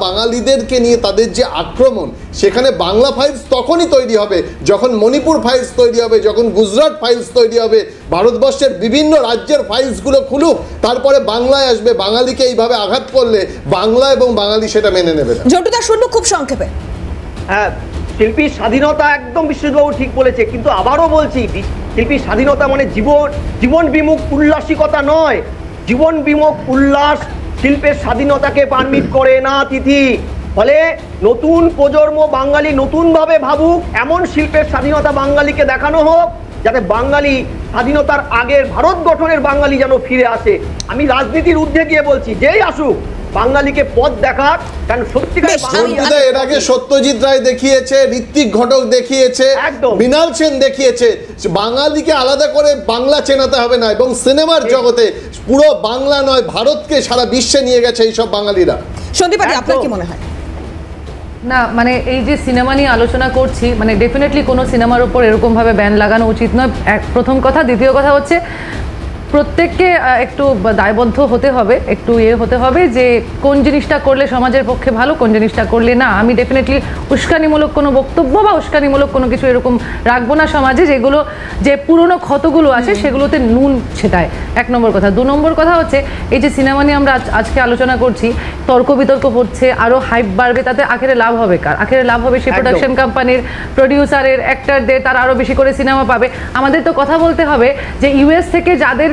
বাঙালিদেরকে নিয়ে তাদের যে আক্রমণ, সেখানে বাংলা ফাইলস তখনই তৈরি হবে যখন মণিপুর ফাইলস তৈরি হবে, যখন গুজরাট ফাইলস তৈরি হবে, ভারতবর্ষের বিভিন্ন রাজ্যের ফাইলসগুলো খুলুক, তারপরে বাংলায় আসবে। বাঙালিকে এইভাবে আঘাত করলে বাংলা এবং বাঙালি সেটা মেনে নেবে না। জটুদা শুনবো খুব সংক্ষেপে। হ্যাঁ, শিল্পীর স্বাধীনতা একদম বিশ্বজিৎবাবু ঠিক বলেছে, কিন্তু আবারও বলছি শিল্পীর স্বাধীনতা মানে জীবন বিমুখ উল্লাসিকতা নয়। জীবন বিমুখ উল্লাস শিল্পের স্বাধীনতাকে পারমিট করে না তিথি। ফলে নতুন প্রজন্ম বাঙালি নতুনভাবে ভাবুক, এমন শিল্পের স্বাধীনতা বাঙালিকে দেখানো হোক যাতে বাঙালি স্বাধীনতার আগের ভারত গঠনের বাঙালি যেন ফিরে আসে। আমি রাজনীতির ঊর্ধ্বে গিয়ে বলছি, যেই আসুক বাঙালিকে পথ দেখাক, কারণ সত্যিকার এর আগে সত্যজিৎ রায় দেখিয়েছে, ঋত্বিক ঘটক দেখিয়েছে, মৃণাল সেন দেখিয়েছে, বাঙালিকে আলাদা করে বাংলা চেনাতে হবে না, এবং সিনেমার জগতে পুরো বাংলা নয় ভারতকে সারা বিশ্বে নিয়ে গেছে এইসব বাঙালিরা। সন্দীপাদি, আপনার কি মনে হয়? না, মানে এই যে সিনেমা নিয়ে আলোচনা করছি, মানে ডেফিনেটলি কোনো সিনেমার উপর এরকমভাবে ব্যান লাগানো উচিত নয়, প্রথম কথা। দ্বিতীয় কথা হচ্ছে প্রত্যেককে একটু দায়বদ্ধ হতে হবে, একটু হতে হবে যে কোন জিনিসটা করলে সমাজের পক্ষে ভালো, কোন জিনিসটা করলে না। আমি ডেফিনেটলি উস্কানিমূলক কোনো বক্তব্য বা উস্কানিমূলক কোনো কিছু এরকম রাখবো না সমাজে, যেগুলো যে পুরনো ক্ষতগুলো আছে সেগুলোতে নুন ছেটায়, 1 নম্বর কথা। 2 নম্বর কথা হচ্ছে এই যে সিনেমা নিয়ে আমরা আজকে আলোচনা করছি, তর্ক বিতর্ক হচ্ছে, আরও হাইপ বাড়বে, তাতে আখেরে লাভ হবে কার? আখেরে লাভ হবে সেই প্রোডাকশন কোম্পানির, প্রডিউসারের, অ্যাক্টরদের, তারা আরও বেশি করে সিনেমা পাবে। আমাদের তো কথা বলতে হবে যে ইউএস থেকে যাদের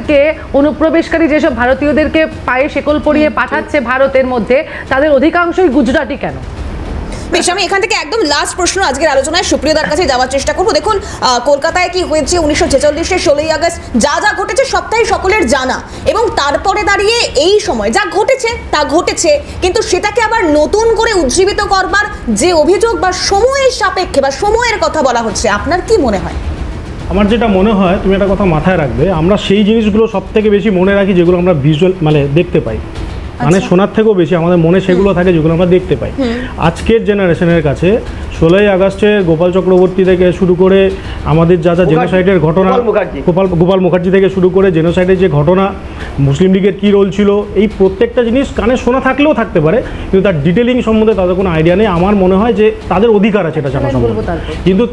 অনুপ্রবেশকারী যেসব ভারতীয়দেরকে পায়ে শেকল পরিয়ে পাঠাচ্ছে ভারতের মধ্যে, তাদের অধিকাংশই গুজরাটি কেন? বেশ, আমি এখান থেকে একদম লাস্ট প্রশ্ন আজকের আলোচনায় সুপ্রিয়দার কাছে যাওয়ার চেষ্টা করবো। দেখুন, কলকাতায় কি হয়েছে 1946-এর 16ই আগস্ট, যা ঘটেছে সবটাই সকলের জানা, এবং তারপরে দাঁড়িয়ে এই সময় যা ঘটেছে তা ঘটেছে, কিন্তু সেটাকে আবার নতুন করে উজ্জীবিত করবার যে অভিযোগ বা সময়ের সাপেক্ষে বা সময়ের কথা বলা হচ্ছে, আপনার কি মনে হয়? আমার যেটা মনে হয়, তুমি একটা কথা মাথায় রাখবে, আমরা সেই জিনিসগুলো সব থেকে বেশি মনে রাখি যেগুলো আমরা ভিজুয়াল মানে দেখতে পাই, মানে শোনার থেকেও বেশি আমাদের মনে সেগুলো থাকে যেগুলো আমরা দেখতে পাই। আজকের জেনারেশনের কাছে 16ই আগস্টে গোপাল চক্রবর্তী থেকে শুরু করে আমাদের যা জেনোসাইডের ঘটনা, গোপাল মুখার্জি থেকে শুরু করে জেনোসাইডের যে ঘটনা, মুসলিম লীগের কী রোল ছিল, এই প্রত্যেকটা জিনিস কানে শোনা থাকলেও থাকতে পারে, কিন্তু তার ডিটেলিং সম্বন্ধে তাদের কোনো আইডিয়া নেই। আমার মনে হয় যে তাদের অধিকার আছে এটা জানা সম্ভব, কিন্তু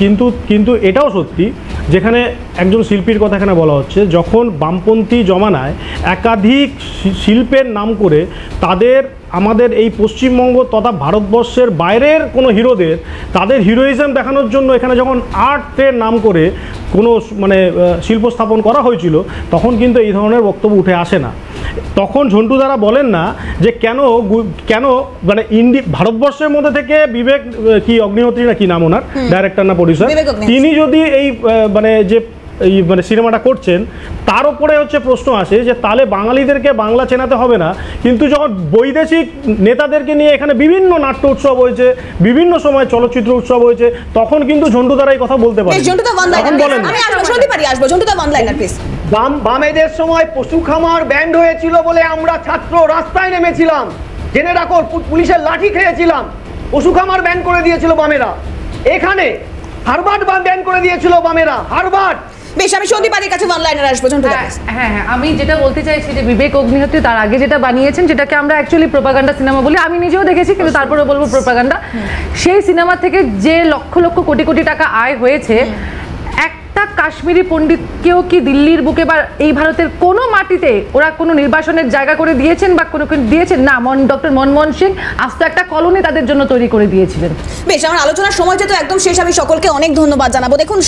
কিন্তু কিন্তু এটাও সত্যি, যেখানে একজন শিল্পীর কথা এখানে বলা হচ্ছে, যখন বামপন্থী জমানায় একাধিক শিল্পের নাম করে তাদের আমাদের এই পশ্চিমবঙ্গ তথা ভারতবর্ষের বাইরের কোনো হিরোদের তাদের হিরোইজম দেখানোর জন্য এখানে যখন আর্টের নাম করে কোনো মানে শিল্প স্থাপন করা হয়েছিল, তখন কিন্তু এই ধরনের বক্তব্য উঠে আসে না। তখন ঝন্টু দ্বারা বলেন না যে কেন মানে ভারতবর্ষের মধ্যে থেকে বিবেক কি অগ্নিহোত্রী না কি নাম ওনার, ডাইরেক্টর না প্রডিউসার, তিনি যদি এই মানে যে এই মানে সিনেমাটা করছেন, তার উপরে হচ্ছে প্রশ্ন আসে যে তাহলে বাঙালিদেরকে বাংলা চেনাতে হবে না, কিন্তু যখন বৈদেশিক নেতাদেরকে নিয়ে এখানে বিভিন্ন নাট্য উৎসব হয়েছে, বিভিন্ন সময় চলচ্চিত্র উৎসব হয়েছে, তখন কিন্তু ঝন্টু দ্বারা এই কথা বলতে পারে। বামেদের সময় পশু খামার ব্যান্ড হয়েছিল বলে আমরা ছাত্র রাস্তায় নেমেছিলাম, জেনে রাখো পুলিশের লাঠি খেয়েছিলাম, পশু খামার ব্যান করে দিয়েছিল বামেরা। এখানে হারবার্ড ব্যান করে দিয়েছিল বামেরা, হারবার্ড। বেশ, আমি সন্দীপাদির কাছে ওয়ান লাইনার আসবো। হ্যাঁ, আমি যেটা বলতে চাইছি যে বিবেক অগ্নিহোত্রী তার আগে যেটা বানিয়েছেন, যেটাকে আমরা অ্যাকচুয়ালি প্রোপাগান্ডা সিনেমা বলি, আমি নিজেও দেখেছি, কিন্তু তারপরে বলবো প্রোপাগান্ডা। সেই সিনেমা থেকে যে লক্ষ লক্ষ কোটি কোটি টাকা আয় হয়েছে, একটা কাশ্মীরি পণ্ডিতকেও কি দিল্লির বুকে বা এই ভারতের কোনো মাটিতে ওরা কোনো নির্বাসনের জায়গা করে দিয়েছেন বা কোনো দিয়েছেন না? ডক্টর মনমোহন সিং আস্ত একটা কলোনি তাদের জন্য তৈরি করে দিয়েছিলেন। বেশ, আমার আলোচনার সময় যেহেতু একদম শেষ, আমি সকলকে অনেক ধন্যবাদ জানাবো। দেখুন,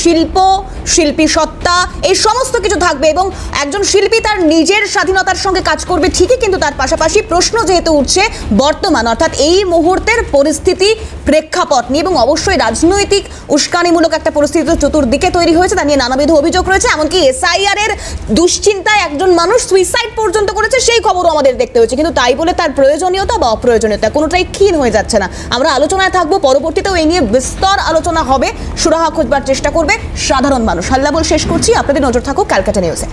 শিল্পী সত্তা এই সমস্ত কিছু থাকবে এবং একজন শিল্পী তার নিজের স্বাধীনতার সঙ্গে কাজ করবে ঠিকই, কিন্তু তার পাশাপাশি প্রশ্ন যেহেতু উঠছে বর্তমান অর্থাৎ এই মুহূর্তের পরিস্থিতি প্রেক্ষাপট নিয়ে, এবং অবশ্যই রাজনৈতিক উস্কানিমূলক একটা পরিস্থিতি চতুর্দিকে তৈরি হয়েছে, তা নিয়ে নানাবিধ অভিযোগ রয়েছে। এমনকি এসআইআর এর দুশ্চিন্তায় একজন মানুষ সুইসাইড পর্যন্ত করেছে, সেই খবরও আমাদের দেখতে হয়েছে। কিন্তু তাই বলে তার প্রয়োজনীয়তা বা অপ্রয়োজনীয়তা কোনোটাই ক্ষীণ হয়ে যাচ্ছে না। আমরা আলোচনায় থাকবো, পরবর্তীতেও এই নিয়ে বিস্তর আলোচনা হবে, সুরাহা খোঁজবার চেষ্টা করবে সাধারণ মানুষ। হাল্লা বল শেষ করছি, আপনাদের নজর থাকুক ক্যালকাটা নিউজে।